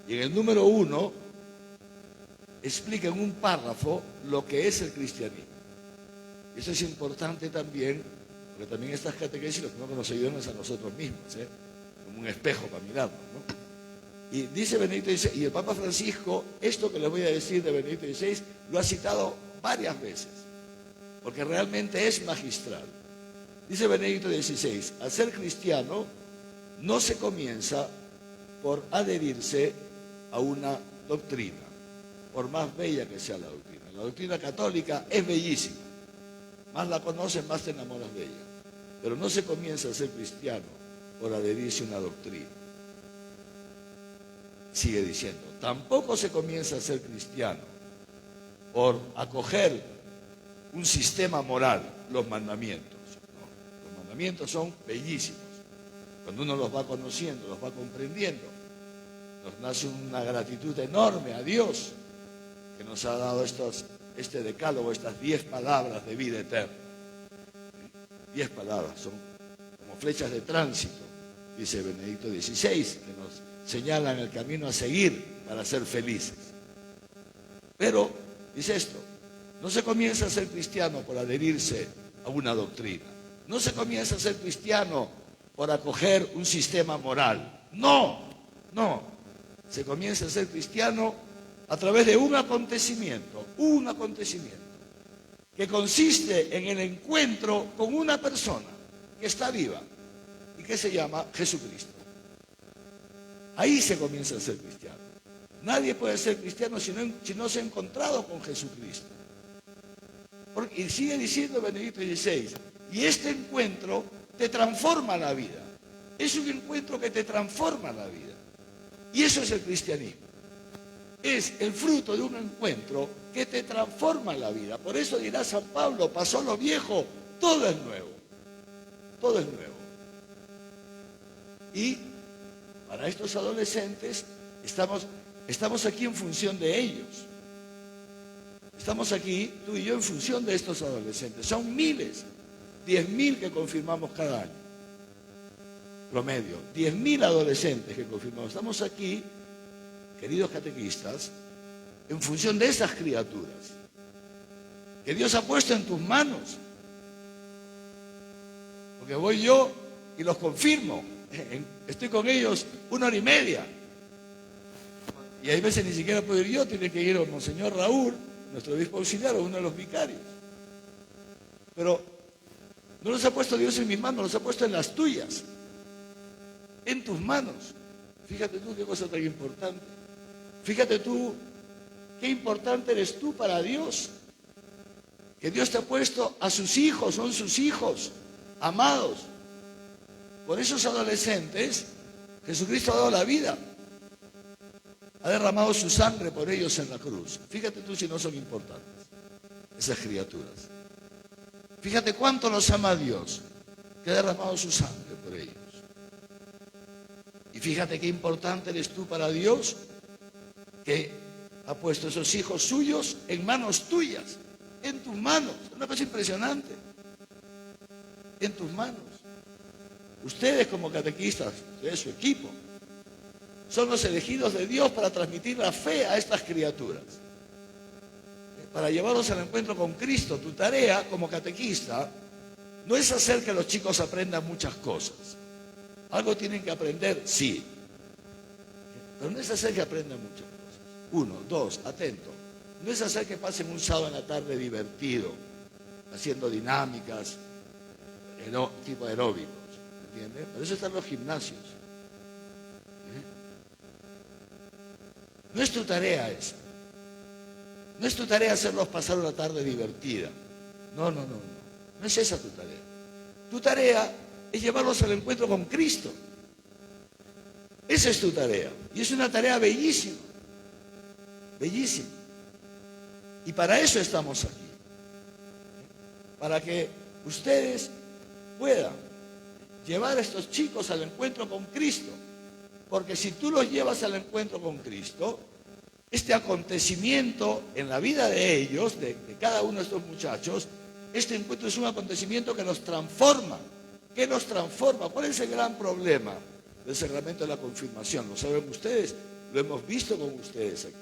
Y en el número 1 explica en un párrafo lo que es el cristianismo. Y eso es importante también, porque también estas catequesis lo que nos ayudan es a nosotros mismos, como un espejo para mirarnos, ¿no? Y dice Benedicto XVI, y el Papa Francisco, esto que les voy a decir de Benedicto XVI, lo ha citado varias veces, porque realmente es magistral. Dice Benedicto XVI, al ser cristiano no se comienza por adherirse a una doctrina, por más bella que sea la doctrina. La doctrina católica es bellísima, más la conoces, más te enamoras de ella. Pero no se comienza a ser cristiano por adherirse a una doctrina. Sigue diciendo, tampoco se comienza a ser cristiano por acoger un sistema moral, los mandamientos. No, los mandamientos son bellísimos. Cuando uno los va conociendo, los va comprendiendo, nos nace una gratitud enorme a Dios que nos ha dado este decálogo, estas 10 palabras de vida eterna. 10 palabras, son como flechas de tránsito, dice Benedicto XVI, que nos señalan el camino a seguir para ser felices. Pero, dice esto, no se comienza a ser cristiano por adherirse a una doctrina. No se comienza a ser cristiano por acoger un sistema moral. No, no. Se comienza a ser cristiano a través de un acontecimiento, que consiste en el encuentro con una persona que está viva y que se llama Jesucristo. Ahí se comienza a ser cristiano. Nadie puede ser cristiano si no se ha encontrado con Jesucristo. Y sigue diciendo Benedicto XVI, y este encuentro te transforma la vida. Es un encuentro que te transforma la vida. Y eso es el cristianismo. Es el fruto de un encuentro que te transforma la vida. Por eso dirá San Pablo, pasó lo viejo, todo es nuevo. Todo es nuevo. Y para estos adolescentes estamos aquí en función de ellos. Estamos aquí, tú y yo, en función de estos adolescentes. Son miles, 10.000 que confirmamos cada año. Promedio, 10.000 adolescentes que confirmamos. Estamos aquí, queridos catequistas, en función de esas criaturas que Dios ha puesto en tus manos. Porque voy yo y los confirmo. Estoy con ellos 1 hora y media. Y hay veces ni siquiera puedo ir yo, tiene que ir el Monseñor Raúl, nuestro obispo auxiliar o uno de los vicarios. Pero no los ha puesto Dios en mis manos, los ha puesto en las tuyas, en tus manos. Fíjate tú qué cosa tan importante. Fíjate tú qué importante eres tú para Dios. Que Dios te ha puesto a sus hijos, son sus hijos, amados. Por esos adolescentes, Jesucristo ha dado la vida. Ha derramado su sangre por ellos en la cruz. Fíjate tú si no son importantes esas criaturas. Fíjate cuánto los ama Dios, que ha derramado su sangre por ellos. Y fíjate qué importante eres tú para Dios, que ha puesto esos hijos suyos en manos tuyas, en tus manos. Es una cosa impresionante. En tus manos. Ustedes como catequistas, ustedes su equipo, son los elegidos de Dios para transmitir la fe a estas criaturas. Para llevarlos al encuentro con Cristo. Tu tarea como catequista no es hacer que los chicos aprendan muchas cosas. Algo tienen que aprender, sí. Pero no es hacer que aprendan muchas cosas. 1, 2, atento. No es hacer que pasen un sábado en la tarde divertido, haciendo dinámicas, tipo aeróbicos. ¿Entiendes? Por eso están los gimnasios. No es tu tarea esa. No es tu tarea hacerlos pasar una tarde divertida. No. No es esa tu tarea. Tu tarea es llevarlos al encuentro con Cristo. Esa es tu tarea. Y es una tarea bellísima. Bellísima. Y para eso estamos aquí. Para que ustedes puedan llevar a estos chicos al encuentro con Cristo. Porque si tú los llevas al encuentro con Cristo, este acontecimiento en la vida de ellos, de cada uno de estos muchachos, este encuentro es un acontecimiento que los transforma. ¿Qué los transforma? ¿Cuál es el gran problema del sacramento de la confirmación? Lo saben ustedes, lo hemos visto con ustedes aquí.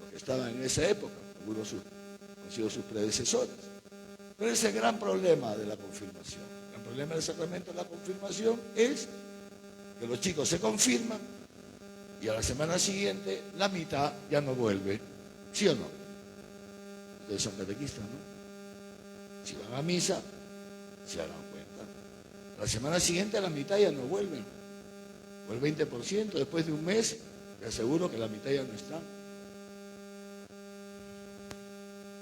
Los que estaban en esa época, algunos han sido sus predecesores. ¿Cuál es el gran problema de la confirmación? El gran problema del sacramento de la confirmación es que los chicos se confirman y a la semana siguiente la mitad ya no vuelve. ¿Sí o no? Ustedes son catequistas, ¿no? Si van a misa, se dan cuenta. A la semana siguiente la mitad ya no vuelven. O el 20%, después de un mes, te aseguro que la mitad ya no está.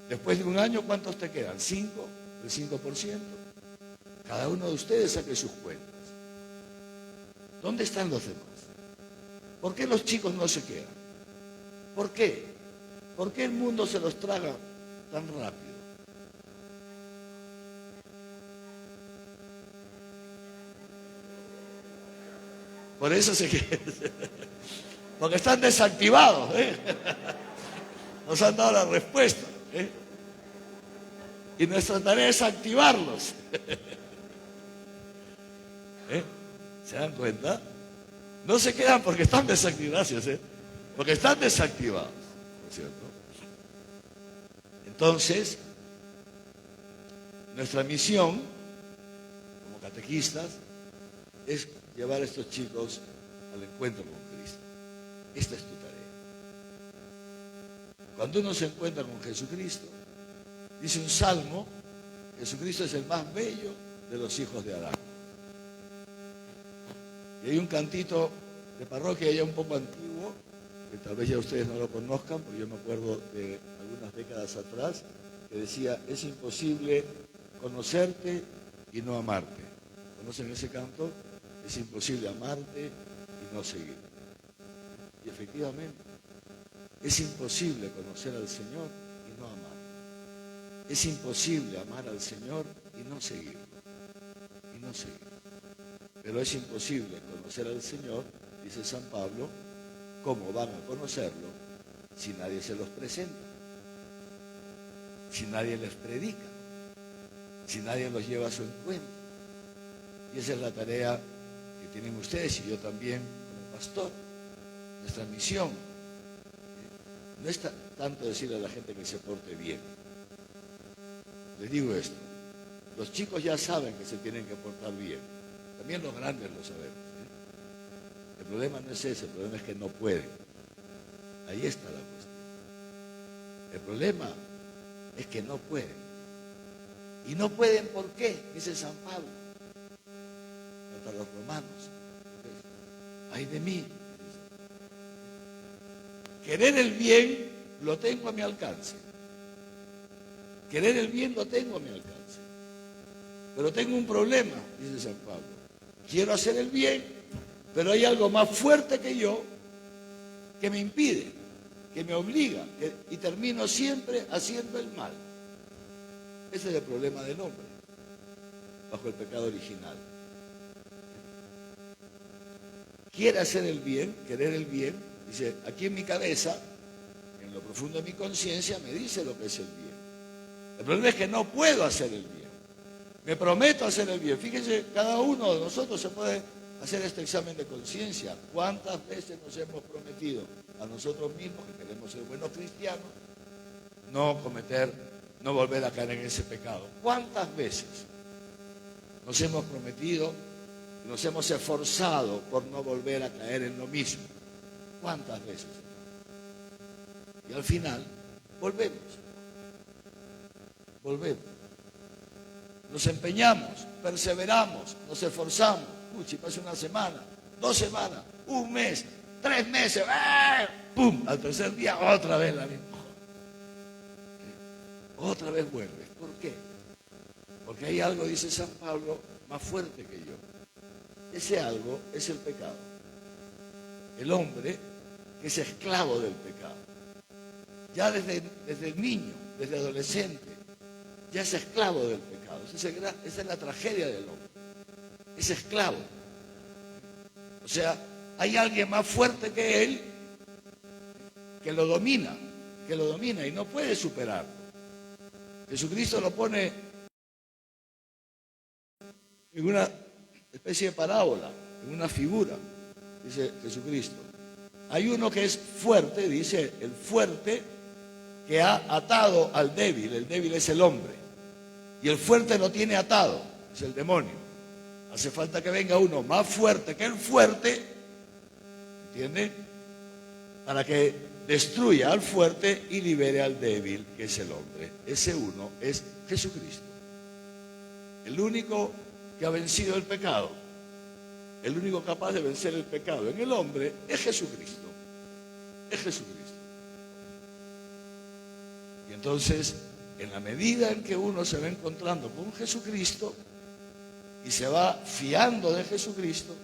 Después de un año, ¿cuántos te quedan? ¿5? ¿El 5%? Cada uno de ustedes saque sus cuentas. ¿Dónde están los demás? ¿Por qué los chicos no se quedan? ¿Por qué? ¿Por qué el mundo se los traga tan rápido? Por eso se quedan. Porque están desactivados, ¿eh? Nos han dado la respuesta, ¿eh? Y nuestra tarea es activarlos. ¿Eh? ¿Se dan cuenta? No se quedan porque están desactivados, ¿eh? Porque están desactivados, ¿no es cierto? Entonces, nuestra misión como catequistas es llevar a estos chicos al encuentro con Cristo. Esta es tu tarea. Cuando uno se encuentra con Jesucristo, dice un salmo, Jesucristo es el más bello de los hijos de Adán. Y hay un cantito de parroquia ya un poco antiguo, que tal vez ya ustedes no lo conozcan, porque yo me acuerdo de algunas décadas atrás, que decía, es imposible conocerte y no amarte. ¿Conocen ese canto? Es imposible amarte y no seguirte. Y efectivamente, es imposible conocer al Señor y no amar. Es imposible amar al Señor y no seguirlo. Y no seguirlo. Pero es imposible conocer al Señor, dice San Pablo, ¿cómo van a conocerlo si nadie se los presenta? Si nadie les predica, si nadie los lleva a su encuentro. Y esa es la tarea que tienen ustedes y yo también como pastor. Nuestra misión no es tanto decirle a la gente que se porte bien. Les digo esto, los chicos ya saben que se tienen que portar bien. También los grandes lo sabemos, ¿eh? El problema no es ese, el problema es que no pueden. Ahí está la cuestión. El problema es que no pueden. ¿Y no pueden por qué? Dice San Pablo. Hasta los romanos. Ay de mí. Querer el bien lo tengo a mi alcance. Querer el bien lo tengo a mi alcance. Pero tengo un problema, dice San Pablo. Quiero hacer el bien, pero hay algo más fuerte que yo que me impide, que me obliga, y termino siempre haciendo el mal. Ese es el problema del hombre, bajo el pecado original. Quiere hacer el bien, querer el bien, dice, aquí en mi cabeza, en lo profundo de mi conciencia, me dice lo que es el bien. El problema es que no puedo hacer el bien. Me prometo hacer el bien. Fíjense, cada uno de nosotros se puede hacer este examen de conciencia. ¿Cuántas veces nos hemos prometido a nosotros mismos, que queremos ser buenos cristianos, no volver a caer en ese pecado? ¿Cuántas veces nos hemos prometido, nos hemos esforzado por no volver a caer en lo mismo? ¿Cuántas veces? Y al final, volvemos. Nos empeñamos, perseveramos, nos esforzamos. Si pasa una semana, 2 semanas, 1 mes, 3 meses, ¡pum! Al tercer día otra vez la misma. Otra vez vuelves. ¿Por qué? Porque hay algo, dice San Pablo, más fuerte que yo. Ese algo es el pecado. El hombre que es esclavo del pecado. Ya desde niño, desde adolescente, ya es esclavo del pecado. Esa es la tragedia del hombre. Es esclavo. O sea, hay alguien más fuerte que él que lo domina y no puede superarlo. Jesucristo lo pone en una especie de parábola, en una figura, dice Jesucristo. Hay uno que es fuerte, dice el fuerte, que ha atado al débil. El débil es el hombre. Y el fuerte lo tiene atado, es el demonio. Hace falta que venga uno más fuerte que el fuerte, ¿entiende? Para que destruya al fuerte y libere al débil, que es el hombre. Ese uno es Jesucristo. El único que ha vencido el pecado, el único capaz de vencer el pecado en el hombre es Jesucristo. Es Jesucristo. Y entonces, en la medida en que uno se va encontrando con Jesucristo y se va fiando de Jesucristo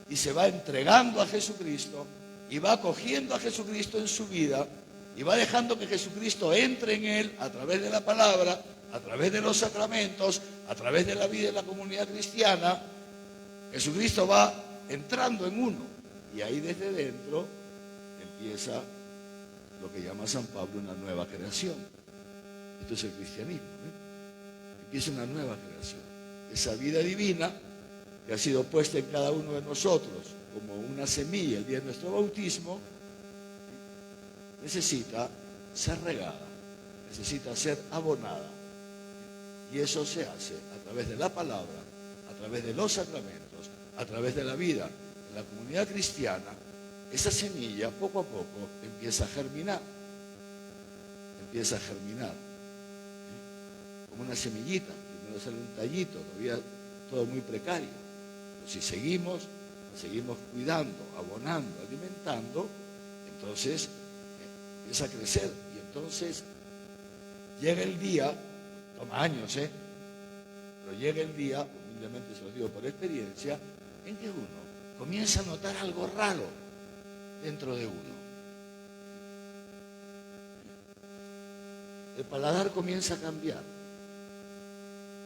y se va entregando a Jesucristo y va acogiendo a Jesucristo en su vida y va dejando que Jesucristo entre en él a través de la palabra, a través de los sacramentos, a través de la vida de la comunidad cristiana, Jesucristo va entrando en uno y ahí desde dentro empieza lo que llama San Pablo una nueva creación. Esto es el cristianismo, Empieza una nueva creación. Esa vida divina que ha sido puesta en cada uno de nosotros como una semilla el día de nuestro bautismo, necesita ser regada, necesita ser abonada. Y eso se hace a través de la palabra, a través de los sacramentos, a través de la vida en la comunidad cristiana. Esa semilla poco a poco empieza a germinar. Empieza a germinar. Como una semillita, primero sale un tallito, todavía todo muy precario. Pero si seguimos cuidando, abonando, alimentando, entonces empieza a crecer. Y entonces llega el día, toma años, pero llega el día, humildemente se lo digo por experiencia, en que uno comienza a notar algo raro dentro de uno. El paladar comienza a cambiar.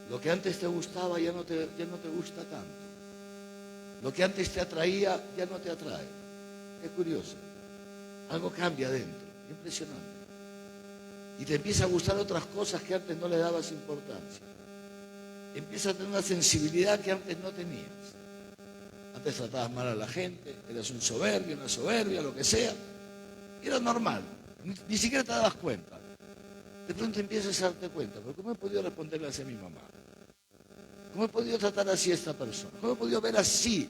Lo que antes te gustaba ya no te gusta tanto. Lo que antes te atraía ya no te atrae. Es curioso. Algo cambia dentro. Impresionante. Y te empieza a gustar otras cosas que antes no le dabas importancia. Empiezas a tener una sensibilidad que antes no tenías. Antes tratabas mal a la gente, eras un soberbio, una soberbia, lo que sea. Era normal. Ni siquiera te dabas cuenta. De pronto empiezas a darte cuenta, pero ¿cómo he podido responderle así a mi mamá? ¿Cómo he podido tratar así a esta persona? ¿Cómo he podido ver así,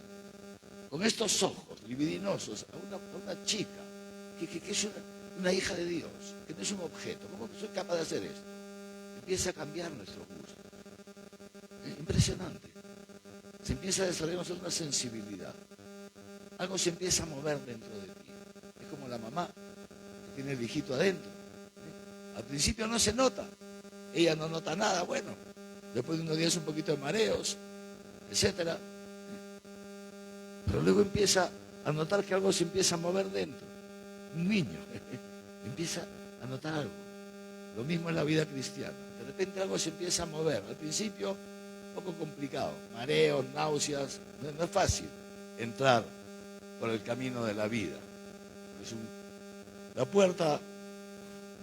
con estos ojos libidinosos, a una chica que es una hija de Dios, que no es un objeto. ¿Cómo soy capaz de hacer esto? Empieza a cambiar nuestro gusto. Impresionante. Se empieza a desarrollar una sensibilidad. Algo se empieza a mover dentro de ti. Es como la mamá que tiene el hijito adentro. Al principio no se nota. Ella no nota nada, bueno. Después de unos días un poquito de mareos, etcétera. Pero luego empieza a notar que algo se empieza a mover dentro. Un niño empieza a notar algo. Lo mismo en la vida cristiana. De repente algo se empieza a mover. Al principio, un poco complicado. Mareos, náuseas. No es fácil entrar por el camino de la vida. La puerta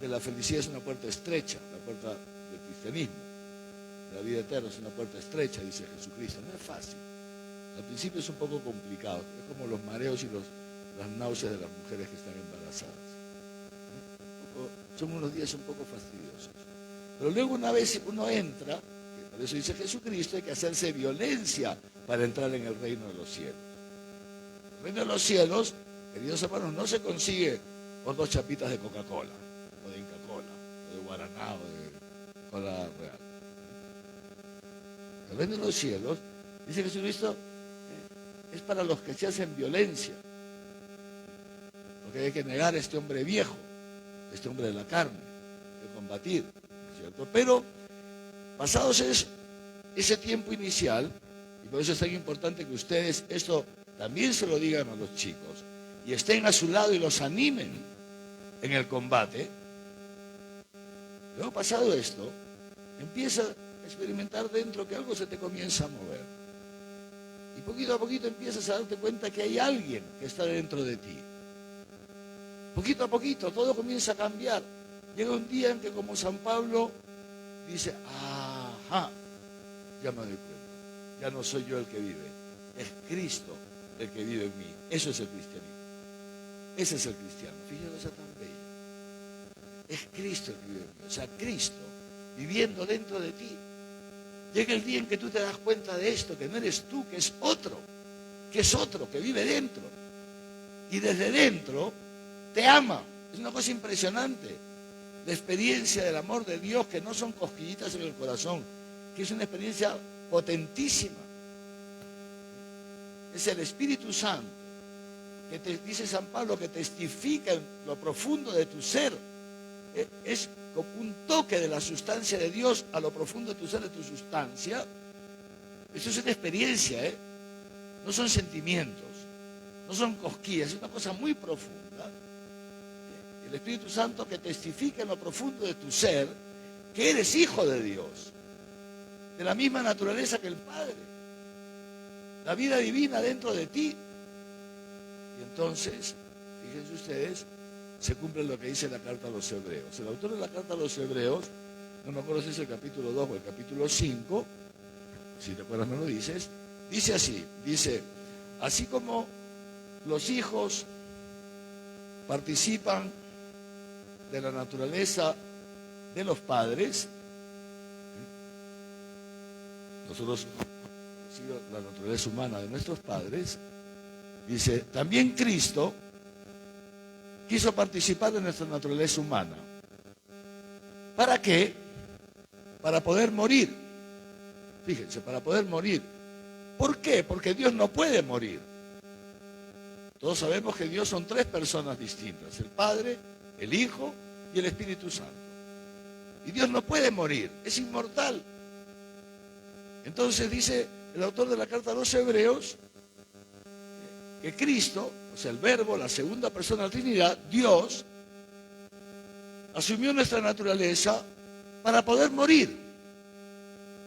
de la felicidad es una puerta estrecha. La puerta del cristianismo, de la vida eterna, es una puerta estrecha, dice Jesucristo. No es fácil. Al principio es un poco complicado. Es como los mareos y las náuseas de las mujeres que están embarazadas. Son unos días un poco fastidiosos. Pero luego una vez uno entra, por eso dice Jesucristo, hay que hacerse violencia para entrar en el reino de los cielos. El reino de los cielos, queridos hermanos, no se consigue por 2 chapitas de Coca-Cola, o de Inca-Cola, o de Guaraná, o de Cola Real. El reino de los cielos, dice Jesucristo, es para los que se hacen violencia. Porque hay que negar a este hombre viejo, este hombre de la carne, hay que combatir, ¿cierto? Pero, pasados ese tiempo inicial, y por eso es tan importante que ustedes esto también se lo digan a los chicos, y estén a su lado y los animen en el combate. Luego, pasado esto, empieza a experimentar dentro que algo se te comienza a mover. Y poquito a poquito empiezas a darte cuenta que hay alguien que está dentro de ti. Poquito a poquito, todo comienza a cambiar. Llega un día en que, como San Pablo, dice, ajá, ya me doy cuenta. Ya no soy yo el que vive, es Cristo el que vive en mí. Eso es el cristianismo. Ese es el cristiano. Fíjate cosa tan bella. Es Cristo el que vive en mí. O sea, Cristo viviendo dentro de ti. Llega el día en que tú te das cuenta de esto, que no eres tú, que es otro, que vive dentro. Y desde dentro te ama. Es una cosa impresionante. La experiencia del amor de Dios, que no son cosquillitas en el corazón, que es una experiencia potentísima. Es el Espíritu Santo, que te dice San Pablo, que testifica en lo profundo de tu ser. Es como un toque de la sustancia de Dios a lo profundo de tu ser, de tu sustancia. Eso es una experiencia, no son sentimientos, no son cosquillas, es una cosa muy profunda. El Espíritu Santo que testifica en lo profundo de tu ser que eres hijo de Dios, de la misma naturaleza que el Padre, la vida divina dentro de ti. Y entonces, fíjense ustedes, se cumple lo que dice la carta a los Hebreos. El autor de la carta a los Hebreos, no me acuerdo si es el capítulo 2 o el capítulo 5, si te acuerdas me lo dices, dice así, así como los hijos participan de la naturaleza de los padres, nosotros la naturaleza humana de nuestros padres, dice, también Cristo quiso participar de nuestra naturaleza humana. ¿Para qué? Para poder morir. Fíjense, para poder morir. ¿Por qué? Porque Dios no puede morir. Todos sabemos que Dios son 3 personas distintas, el Padre, el Hijo y el Espíritu Santo. Y Dios no puede morir, es inmortal. Entonces dice el autor de la carta a los Hebreos que Cristo, o sea, el Verbo, la segunda persona de la Trinidad, Dios, asumió nuestra naturaleza para poder morir.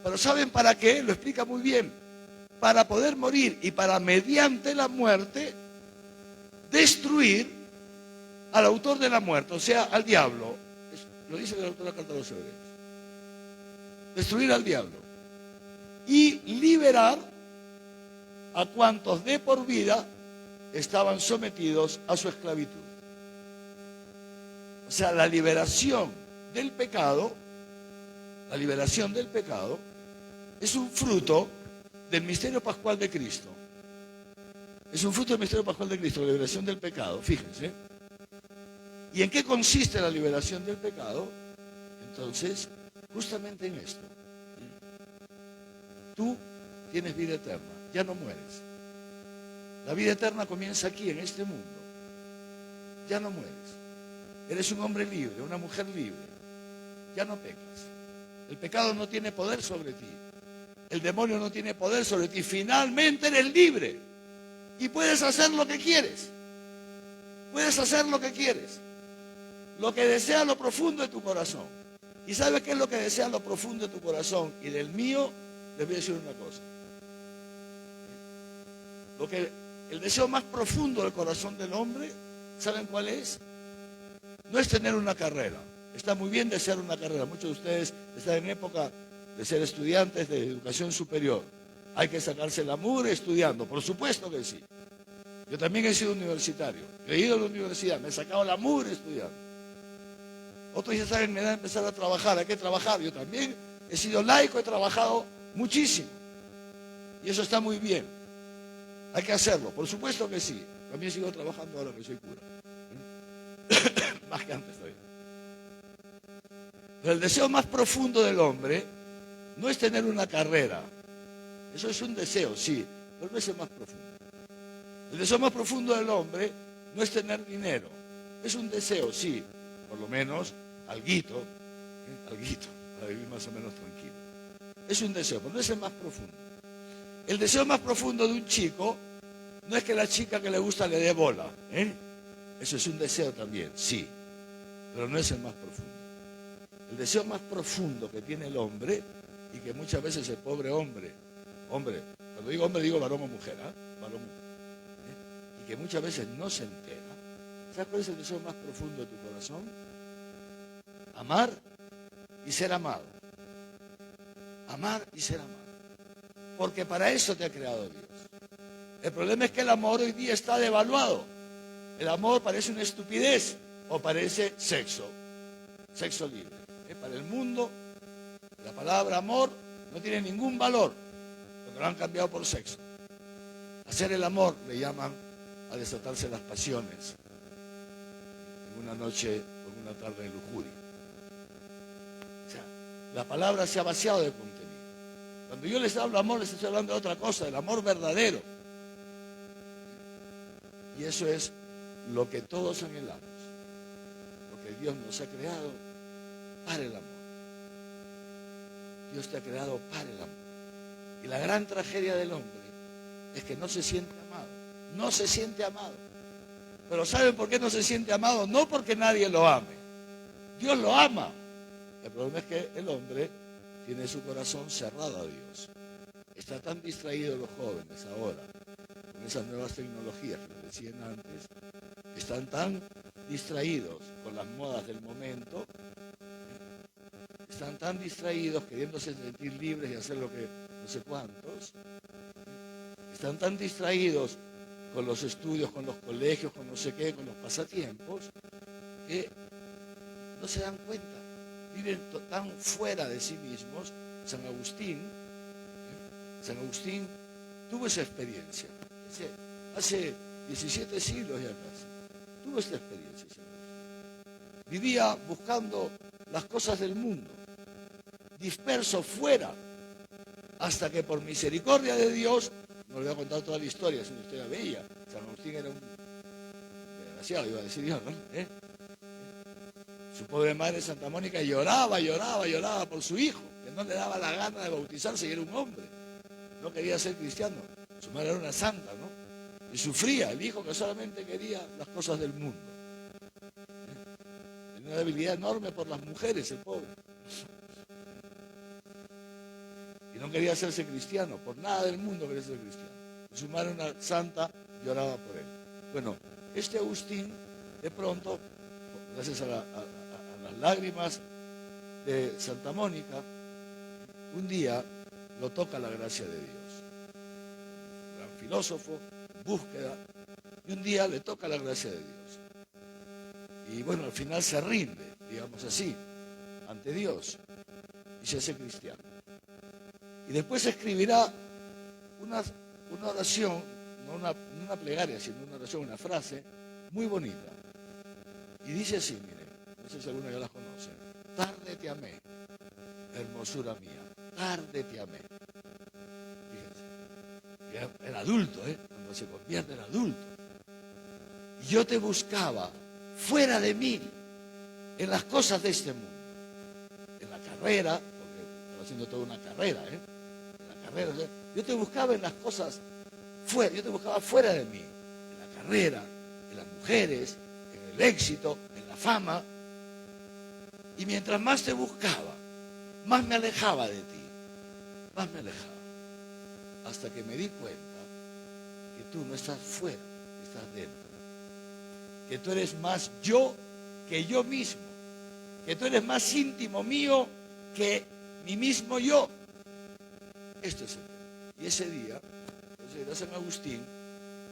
Pero ¿saben para qué? Lo explica muy bien. Para poder morir y para, mediante la muerte, destruir al autor de la muerte, o sea, al diablo. Lo dice el autor de la carta a los Hebreos. Destruir al diablo. Y liberar a cuantos de por vida estaban sometidos a su esclavitud. O sea, la liberación del pecado es un fruto del misterio pascual de Cristo. Es un fruto del misterio pascual de Cristo, la liberación del pecado, fíjense. ¿Y en qué consiste la liberación del pecado? Entonces, justamente en esto. Tú tienes vida eterna, ya no mueres. La vida eterna comienza aquí, en este mundo. Ya no mueres. Eres un hombre libre, una mujer libre. Ya no pecas. El pecado no tiene poder sobre ti. El demonio no tiene poder sobre ti. Finalmente eres libre. Y puedes hacer lo que quieres. Puedes hacer lo que quieres. Lo que desea lo profundo de tu corazón. ¿Y sabes qué es lo que desea lo profundo de tu corazón? Y del mío, les voy a decir una cosa. El deseo más profundo del corazón del hombre, ¿saben cuál es? No es tener una carrera. Está muy bien desear una carrera. Muchos de ustedes están en época de ser estudiantes de educación superior. Hay que sacarse la mugre estudiando. Por supuesto que sí. Yo también he sido universitario. He ido a la universidad. Me he sacado la mugre estudiando. Otros ya saben, me da empezar a trabajar. Hay que trabajar. Yo también he sido laico. He trabajado muchísimo. Y eso está muy bien. Hay que hacerlo. Por supuesto que sí. También sigo trabajando ahora que soy cura. Más que antes todavía. Pero el deseo más profundo del hombre no es tener una carrera. Eso es un deseo, sí, pero no es el más profundo. El deseo más profundo del hombre no es tener dinero. Es un deseo, sí, por lo menos alguito, para vivir más o menos tranquilo. Es un deseo, pero no es el más profundo. El deseo más profundo de un chico no es que la chica que le gusta le dé bola. Eso es un deseo también, sí, pero no es el más profundo. El deseo más profundo que tiene el hombre, y que muchas veces el pobre hombre, cuando digo hombre digo varón o mujer, varón o mujer, y que muchas veces no se entera. ¿Sabes cuál es el deseo más profundo de tu corazón? Amar y ser amado. Amar y ser amado. Porque para eso te ha creado Dios. El problema es que el amor hoy día está devaluado. El amor parece una estupidez o parece sexo libre. Para el mundo, la palabra amor no tiene ningún valor, porque lo han cambiado por sexo. Hacer el amor le llaman a desatarse las pasiones en una noche o en una tarde de lujuria. O sea, la palabra se ha vaciado de contenido. Cuando yo les hablo amor, les estoy hablando de otra cosa, del amor verdadero. Y eso es lo que todos anhelamos, lo que Dios nos ha creado para el amor. Dios te ha creado para el amor. Y la gran tragedia del hombre es que no se siente amado. No se siente amado. Pero ¿saben por qué no se siente amado? No porque nadie lo ame. Dios lo ama. El problema es que el hombre tiene su corazón cerrado a Dios. Está tan distraído los jóvenes ahora con esas nuevas tecnologías que les decían antes. Están tan distraídos con las modas del momento. Están tan distraídos queriéndose sentir libres y hacer lo que no sé cuántos. Están tan distraídos con los estudios, con los colegios, con no sé qué, con los pasatiempos, que no se dan cuenta. Viven tan fuera de sí mismos. San Agustín tuvo esa experiencia. Hace 17 siglos ya casi. Tuvo esta experiencia. Vivía buscando las cosas del mundo, disperso fuera, hasta que por misericordia de Dios, no le voy a contar toda la historia, si usted la veía, San Agustín era un desgraciado, iba a decir yo, ¿no? Su pobre madre Santa Mónica lloraba por su hijo, que no le daba la gana de bautizarse y era un hombre, no quería ser cristiano, su madre era una santa, ¿no? Y sufría, el hijo que solamente quería las cosas del mundo. Tenía una debilidad enorme por las mujeres, el pobre. Y no quería hacerse cristiano, por nada del mundo quería ser cristiano. Y su madre, una santa, lloraba por él. Bueno, este Agustín, de pronto, gracias a las lágrimas de Santa Mónica, un día lo toca la gracia de Dios. Gran filósofo, búsqueda, y un día le toca la gracia de Dios. Y bueno, al final se rinde, digamos así, ante Dios, y se hace cristiano. Y después escribirá una oración, no una plegaria, sino una oración, una frase muy bonita. Y dice así, miren, no sé si alguno ya las conoce. Tarde te amé, hermosura mía, tarde te amé. Fíjense, era adulto, cuando se convierte en adulto. Y yo te buscaba fuera de mí, en las cosas de este mundo. En la carrera, porque estaba haciendo toda una carrera, en la carrera, o sea, yo te buscaba en las cosas fuera, yo te buscaba fuera de mí, en la carrera, en las mujeres, en el éxito, en la fama. Y mientras más te buscaba, más me alejaba de ti, más me alejaba. Hasta que me di cuenta que tú no estás fuera, estás dentro. Que tú eres más yo que yo mismo. Que tú eres más íntimo mío que mi mismo yo. Esto es el tema. Y ese día, entonces, de San Agustín,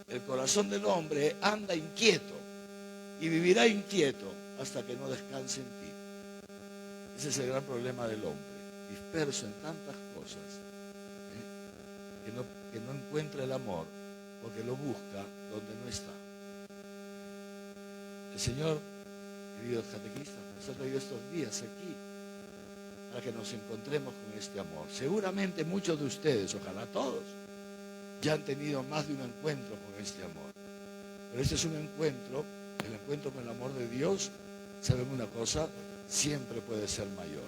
el corazón del hombre anda inquieto y vivirá inquieto hasta que no descanse en ti. Ese es el gran problema del hombre, disperso en tantas cosas, que no encuentra el amor porque lo busca donde no está. El Señor, queridos catequistas, nos ha traído estos días aquí para que nos encontremos con este amor. Seguramente muchos de ustedes, ojalá todos, ya han tenido más de un encuentro con este amor. Pero este es un encuentro, el encuentro con el amor de Dios. ¿Saben una cosa? Siempre puede ser mayor,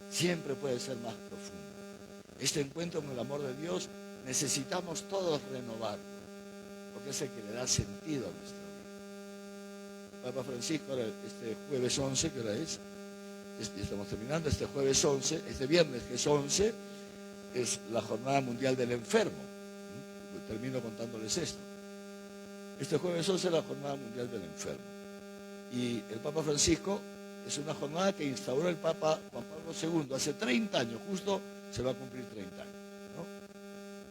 siempre puede ser más profundo. Este encuentro con el amor de Dios necesitamos todos renovarlo, porque es el que le da sentido a nuestra vida. Papa Francisco, este jueves 11, ¿qué hora es? Estamos terminando, este jueves 11, este viernes que es 11, es la Jornada Mundial del Enfermo. Termino contándoles esto. Este jueves 11 es la Jornada Mundial del Enfermo. Y el Papa Francisco, es una jornada que instauró el Papa Juan Pablo II hace 30 años, justo se va a cumplir 30 años, ¿no?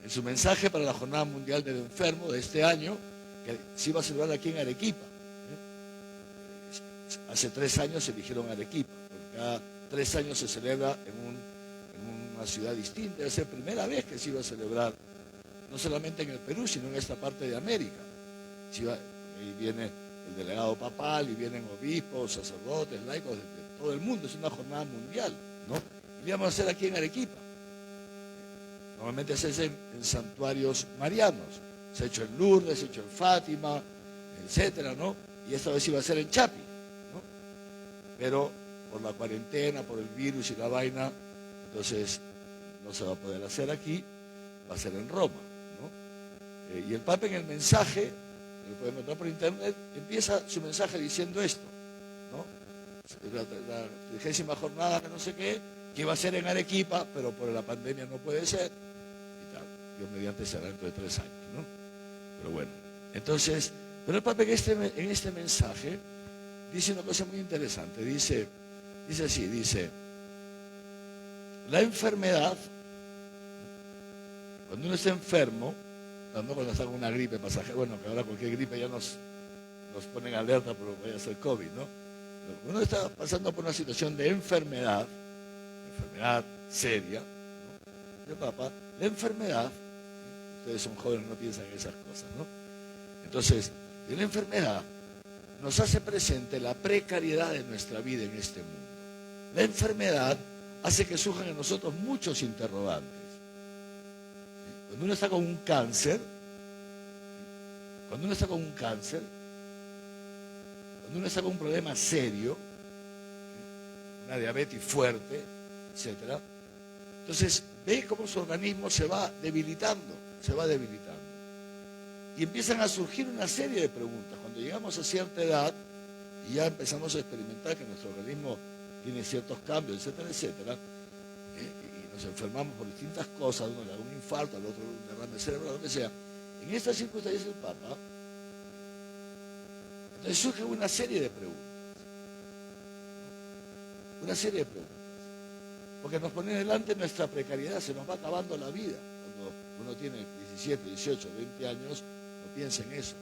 En su mensaje para la Jornada Mundial del Enfermo de este año, que se iba a celebrar aquí en Arequipa. Hace 3 años se eligieron Arequipa, porque cada 3 años se celebra en una ciudad distinta. Es la primera vez que se iba a celebrar, no solamente en el Perú, sino en esta parte de América. Ahí viene el delegado papal y vienen obispos, sacerdotes, laicos de todo el mundo. Es una jornada mundial, ¿no? Y la vamos a hacer aquí en Arequipa. Normalmente se hace en santuarios marianos. Se ha hecho en Lourdes, se ha hecho en Fátima, etcétera, ¿no? Y esta vez iba a ser en Chapi, ¿no? Pero por la cuarentena, por el virus y la vaina, entonces no se va a poder hacer aquí, va a ser en Roma, ¿no? Y el Papa en el mensaje, lo pueden encontrar por internet, empieza su mensaje diciendo esto, ¿no? La 30ª jornada, que no sé qué, que iba a ser en Arequipa, pero por la pandemia no puede ser, y tal. Dios mediante será dentro de 3 años, ¿no? Pero bueno, entonces, pero el Papa en este mensaje dice una cosa muy interesante, dice así, la enfermedad, cuando uno está enfermo, no cuando está con una gripe pasajera, bueno, que ahora cualquier gripe ya nos ponen alerta por lo que vaya a ser COVID, ¿no? Pero cuando uno está pasando por una situación de enfermedad seria, ¿no? El Papa, la enfermedad, ustedes son jóvenes, no piensan en esas cosas, ¿no? Entonces, la enfermedad nos hace presente la precariedad de nuestra vida en este mundo. La enfermedad hace que surjan en nosotros muchos interrogantes. Cuando uno está con un cáncer, cuando uno está con un problema serio, una diabetes fuerte, etc., entonces ve cómo su organismo se va debilitando. Y empiezan a surgir una serie de preguntas. Cuando llegamos a cierta edad y ya empezamos a experimentar que nuestro organismo tiene ciertos cambios, etcétera, etcétera, y nos enfermamos por distintas cosas, uno le da un infarto, al otro un derrame cerebral, lo que sea. En estas circunstancias el Papa, entonces surge una serie de preguntas. Porque nos pone delante nuestra precariedad, se nos va acabando la vida. Cuando uno tiene 17, 18, 20 años, no piensa en eso.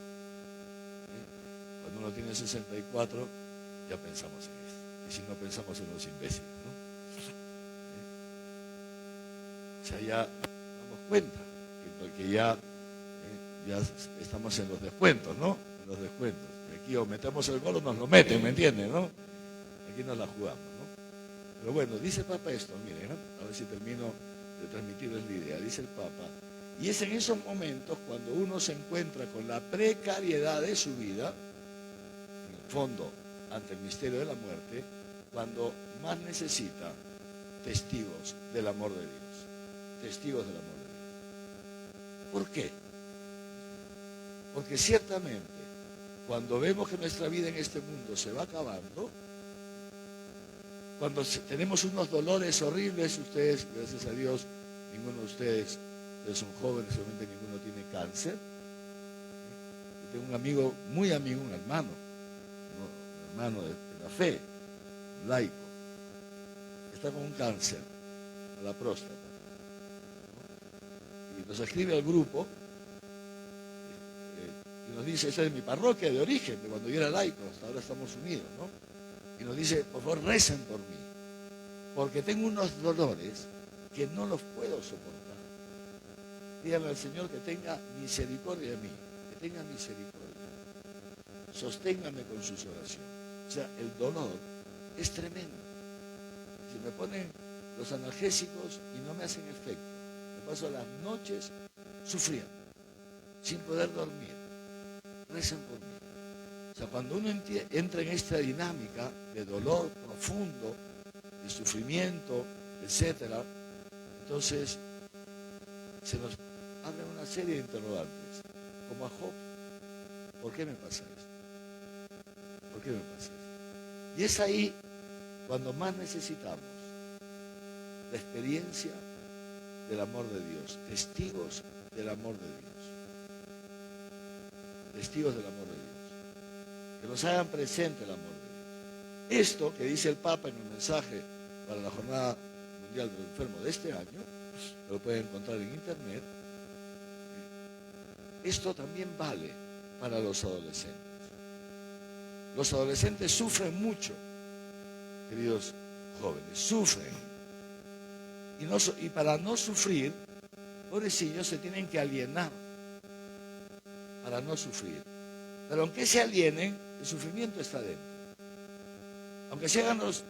Cuando uno tiene 64, ya pensamos en esto. Y si no pensamos en los imbéciles, ¿no? O sea, ya damos cuenta que ya estamos en los descuentos, ¿no? En los descuentos. Y aquí o metemos el gol o nos lo meten, ¿me entienden, no? Aquí nos la jugamos, ¿no? Pero bueno, dice el Papa esto, miren, ¿no? A ver si termino de transmitirles la idea. Dice el Papa, y es en esos momentos cuando uno se encuentra con la precariedad de su vida, en el fondo, ante el misterio de la muerte, cuando más necesita testigos del amor de Dios. Testigos del amor de Dios. ¿Por qué? Porque ciertamente, cuando vemos que nuestra vida en este mundo se va acabando, cuando tenemos unos dolores horribles, ustedes, gracias a Dios, ninguno de ustedes son jóvenes, solamente ninguno tiene cáncer. Yo tengo un amigo, muy amigo, un hermano de la fe, un laico, está con un cáncer a la próstata. Y nos escribe al grupo y nos dice, esa es mi parroquia de origen, de cuando yo era laico, hasta ahora estamos unidos, ¿no? Y nos dice, por favor, recen por mí, porque tengo unos dolores que no los puedo soportar. Díganle al Señor que tenga misericordia de mí, que tenga misericordia. Sosténgame con sus oraciones. O sea, el dolor es tremendo. Se me ponen los analgésicos y no me hacen efecto. Me paso las noches sufriendo, sin poder dormir. Recen por mí. O sea, cuando uno entra en esta dinámica de dolor profundo, de sufrimiento, etcétera, entonces se nos abren una serie de interrogantes, como a Job. ¿Por qué me pasa esto? ¿Por qué me pasa esto? Y es ahí cuando más necesitamos la experiencia del amor de Dios, testigos del amor de Dios. Testigos del amor de Dios. Que nos hagan presente el amor de Dios. Esto que dice el Papa en el mensaje para la Jornada Mundial del Enfermo de este año, lo pueden encontrar en internet, esto también vale para los adolescentes. Los adolescentes sufren mucho, queridos jóvenes, sufren. Y para no sufrir, pobrecillos se tienen que alienar para no sufrir. Pero aunque se alienen, el sufrimiento está dentro. Aunque se hagan los,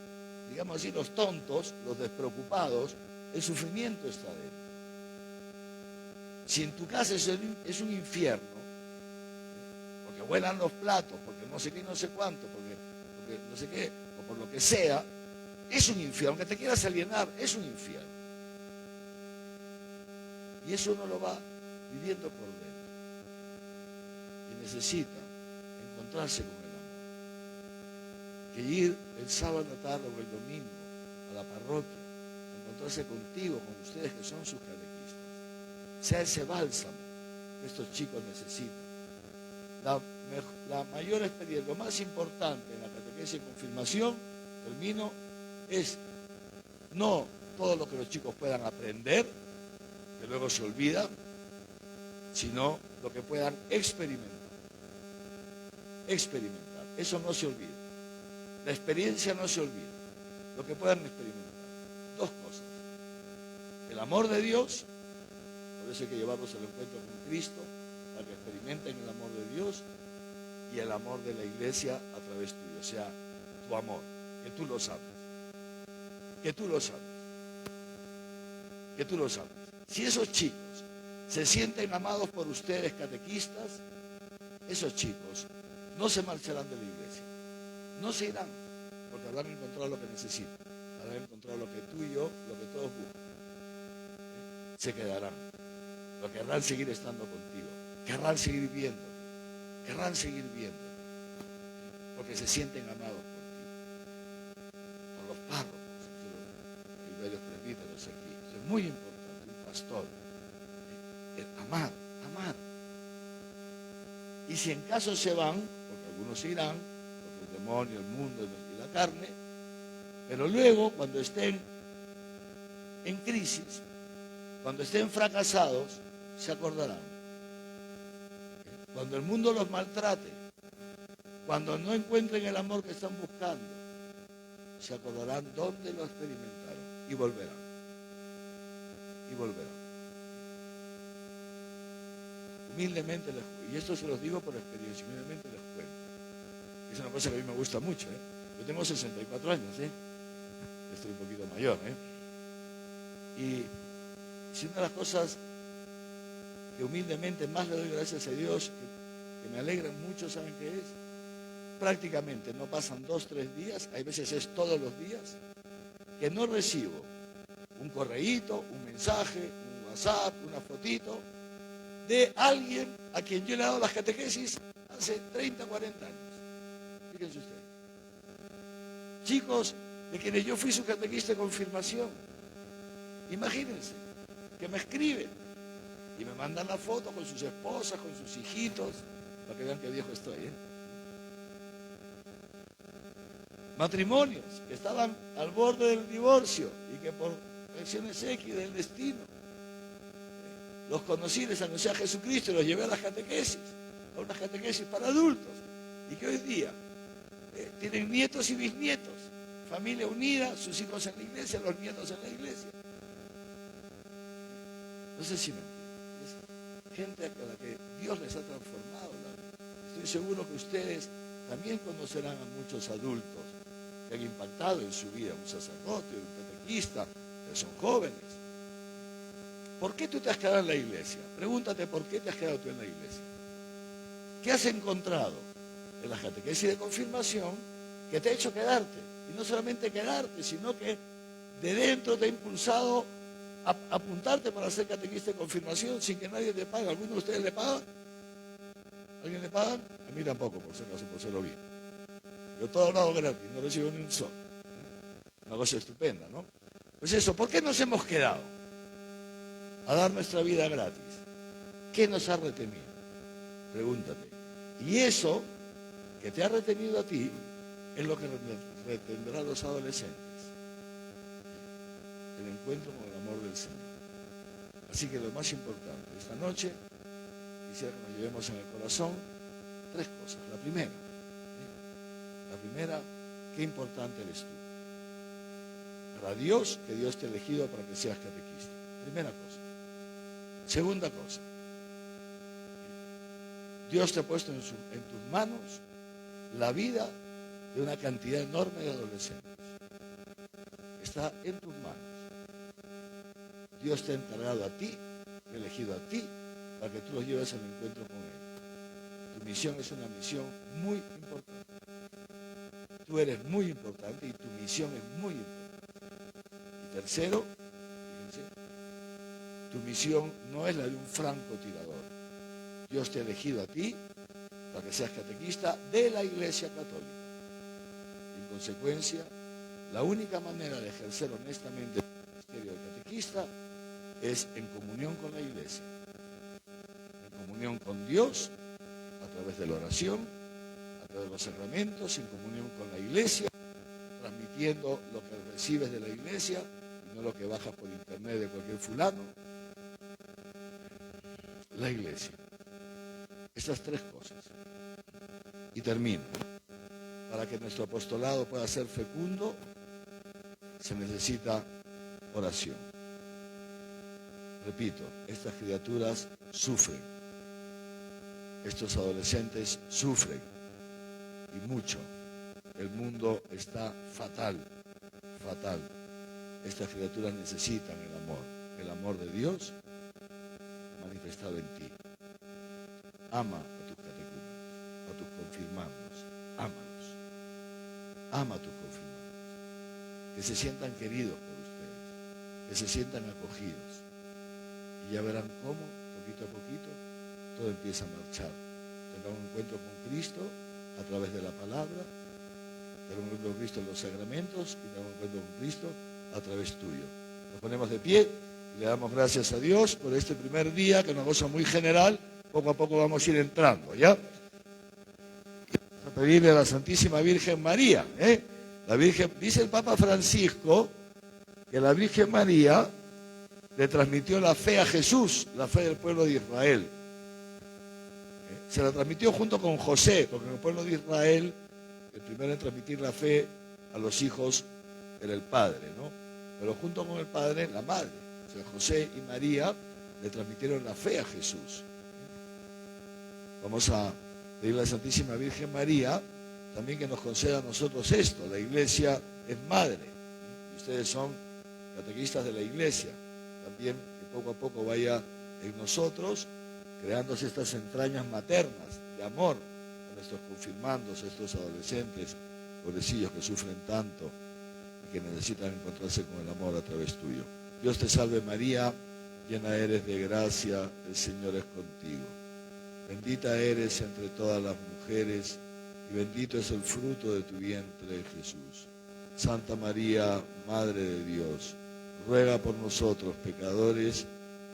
digamos así, los tontos, los despreocupados, el sufrimiento está dentro. Si en tu casa es un infierno, porque vuelan los platos, porque no sé qué y no sé cuánto, porque no sé qué, o por lo que sea, es un infierno. Aunque te quieras alienar, es un infierno. Y eso uno lo va viviendo por dentro. Y necesita encontrarse con el amor. Que ir el sábado a la tarde o el domingo a la parroquia, a encontrarse contigo, con ustedes que son sus catequistas, sea ese bálsamo que estos chicos necesitan. La mayor experiencia, lo más importante en la catequesis y confirmación, termino, es no todo lo que los chicos puedan aprender, que luego se olvida, sino lo que puedan experimentar. Experimentar, eso no se olvida. La experiencia no se olvida, lo que puedan experimentar. Dos cosas. El amor de Dios, por eso hay que llevarlos al encuentro con Cristo, para que experimenten el amor de Dios, y el amor de la iglesia a través tuyo, o sea, tu amor, que tú lo sabes. Que tú lo sabes. Que tú lo sabes. Si esos chicos se sienten amados por ustedes, catequistas, esos chicos no se marcharán de la iglesia. No se irán, porque habrán encontrado lo que necesitan. Habrán encontrado lo que tú y yo, lo que todos buscan. Se quedarán. Pero querrán seguir estando contigo. Querrán seguir viéndote. Querrán seguir viéndote. Porque se sienten amados por ti. Por los párrocos. Hay varios presbíteros aquí. Eso es muy importante. Un pastor. Amar, amar. Y si en caso se van, porque algunos se irán, porque el demonio, el mundo y la carne, pero luego cuando estén en crisis, cuando estén fracasados, se acordarán. Cuando el mundo los maltrate, cuando no encuentren el amor que están buscando, se acordarán dónde lo experimentaron y volverán. Y volverán. Humildemente les cuento, y esto se los digo por experiencia, humildemente les cuento. Es una cosa que a mí me gusta mucho, ¿eh? Yo tengo 64 años, ¿eh? Estoy un poquito mayor, ¿eh? Y si una de las cosas que humildemente más le doy gracias a Dios, que me alegran mucho, ¿saben qué es? Prácticamente no pasan 2, 3 días, hay veces es todos los días, que no recibo un correíto, un mensaje, un WhatsApp, una fotito de alguien a quien yo le he dado las catequesis hace 30, 40 años. Fíjense ustedes. Chicos de quienes yo fui su catequista de confirmación. Imagínense, que me escriben y me mandan la foto con sus esposas, con sus hijitos, para que vean qué viejo estoy, ¿eh? Matrimonios que estaban al borde del divorcio y que por acciones X del destino los conocí, les anuncié a Jesucristo y los llevé a las catequesis, a unas catequesis para adultos, y que hoy día tienen nietos y bisnietos, familia unida, sus hijos en la iglesia, los nietos en la iglesia. No sé si me entienden. Es gente a la que Dios les ha transformado la vida. Estoy seguro que ustedes también conocerán a muchos adultos que han impactado en su vida, un sacerdote, un catequista, que son jóvenes. ¿Por qué tú te has quedado en la iglesia? Pregúntate por qué te has quedado tú en la iglesia. ¿Qué has encontrado en la catequesis de confirmación que te ha hecho quedarte? Y no solamente quedarte, sino que de dentro te ha impulsado a apuntarte para ser catequista de confirmación sin que nadie te pague. ¿Alguno de ustedes le paga? ¿Alguien le paga? A mí tampoco, por si acaso, por serlo bien. Yo todo lo hago gratis, no recibo ni un sol. Una cosa estupenda, ¿no? Pues eso, ¿por qué nos hemos quedado a dar nuestra vida gratis? ¿Qué nos ha retenido? Pregúntate. Y eso que te ha retenido a ti es lo que retendrá a los adolescentes. El encuentro con el amor del Señor. Así que lo más importante, esta noche quisiera que nos llevemos en el corazón 3 cosas. La primera, qué importante eres tú. Para Dios, que Dios te ha elegido para que seas catequista. Primera cosa. Segunda cosa, Dios te ha puesto en tus manos la vida de una cantidad enorme de adolescentes. Está en tus manos. Dios te ha encargado a ti, te ha elegido a ti, para que tú los lleves al encuentro con Él. Tu misión es una misión muy importante. Tú eres muy importante y tu misión es muy importante. Y tercero, fíjense, tu misión no es la de un francotirador. Dios te ha elegido a ti para que seas catequista de la Iglesia Católica. En consecuencia, la única manera de ejercer honestamente el ministerio de catequista es en comunión con la Iglesia, en comunión con Dios, a través de la oración, a través de los sacramentos, en comunión con la Iglesia, transmitiendo lo que recibes de la Iglesia y no lo que bajas por internet de cualquier fulano. La Iglesia. Estas 3 cosas. Y termino. Para que nuestro apostolado pueda ser fecundo, se necesita oración. Repito, estas criaturas sufren. Estos adolescentes sufren. Y mucho. El mundo está fatal. Fatal. Estas criaturas necesitan el amor de Dios manifestado en ti. Ama a tus catecúmenos, a tus confirmandos, ámalos. Ama a tus confirmandos. Que se sientan queridos por ustedes, que se sientan acogidos. Y ya verán cómo, poquito a poquito, todo empieza a marchar. Tendrán un encuentro con Cristo a través de la palabra, tendrán un encuentro con Cristo en los sacramentos y tendrán un encuentro con Cristo a través tuyo. Nos ponemos de pie y le damos gracias a Dios por este primer día, que es una cosa muy general. Poco a poco vamos a ir entrando, ¿ya? Vamos a pedirle a la Santísima Virgen María, La Virgen, dice el Papa Francisco, que la Virgen María le transmitió la fe a Jesús, la fe del pueblo de Israel. Se la transmitió junto con José, porque en el pueblo de Israel, el primero en transmitir la fe a los hijos era el padre, ¿no? Pero junto con el padre, la madre. O sea, José y María le transmitieron la fe a Jesús. Vamos a pedirle a la Santísima Virgen María también que nos conceda a nosotros esto. La iglesia es madre, y ustedes son catequistas de la iglesia. También que poco a poco vaya en nosotros creándose estas entrañas maternas de amor a nuestros confirmandos, a estos adolescentes, pobrecillos que sufren tanto y que necesitan encontrarse con el amor a través tuyo. Dios te salve María, llena eres de gracia, el Señor es contigo. Bendita eres entre todas las mujeres y bendito es el fruto de tu vientre, Jesús. Santa María, Madre de Dios, ruega por nosotros pecadores,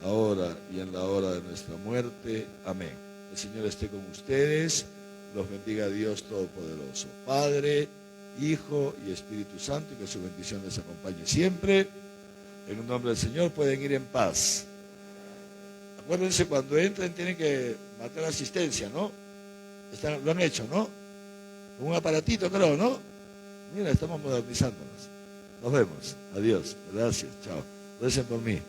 ahora y en la hora de nuestra muerte. Amén. El Señor esté con ustedes, los bendiga Dios Todopoderoso, Padre, Hijo y Espíritu Santo, y que su bendición les acompañe siempre. En el nombre del Señor pueden ir en paz. Acuérdense, cuando entren tienen que marcar asistencia, ¿no? Lo han hecho, ¿no? Con un aparatito, creo, ¿no? Mira, estamos modernizándonos. Nos vemos. Adiós. Gracias. Chao. Recen por mí.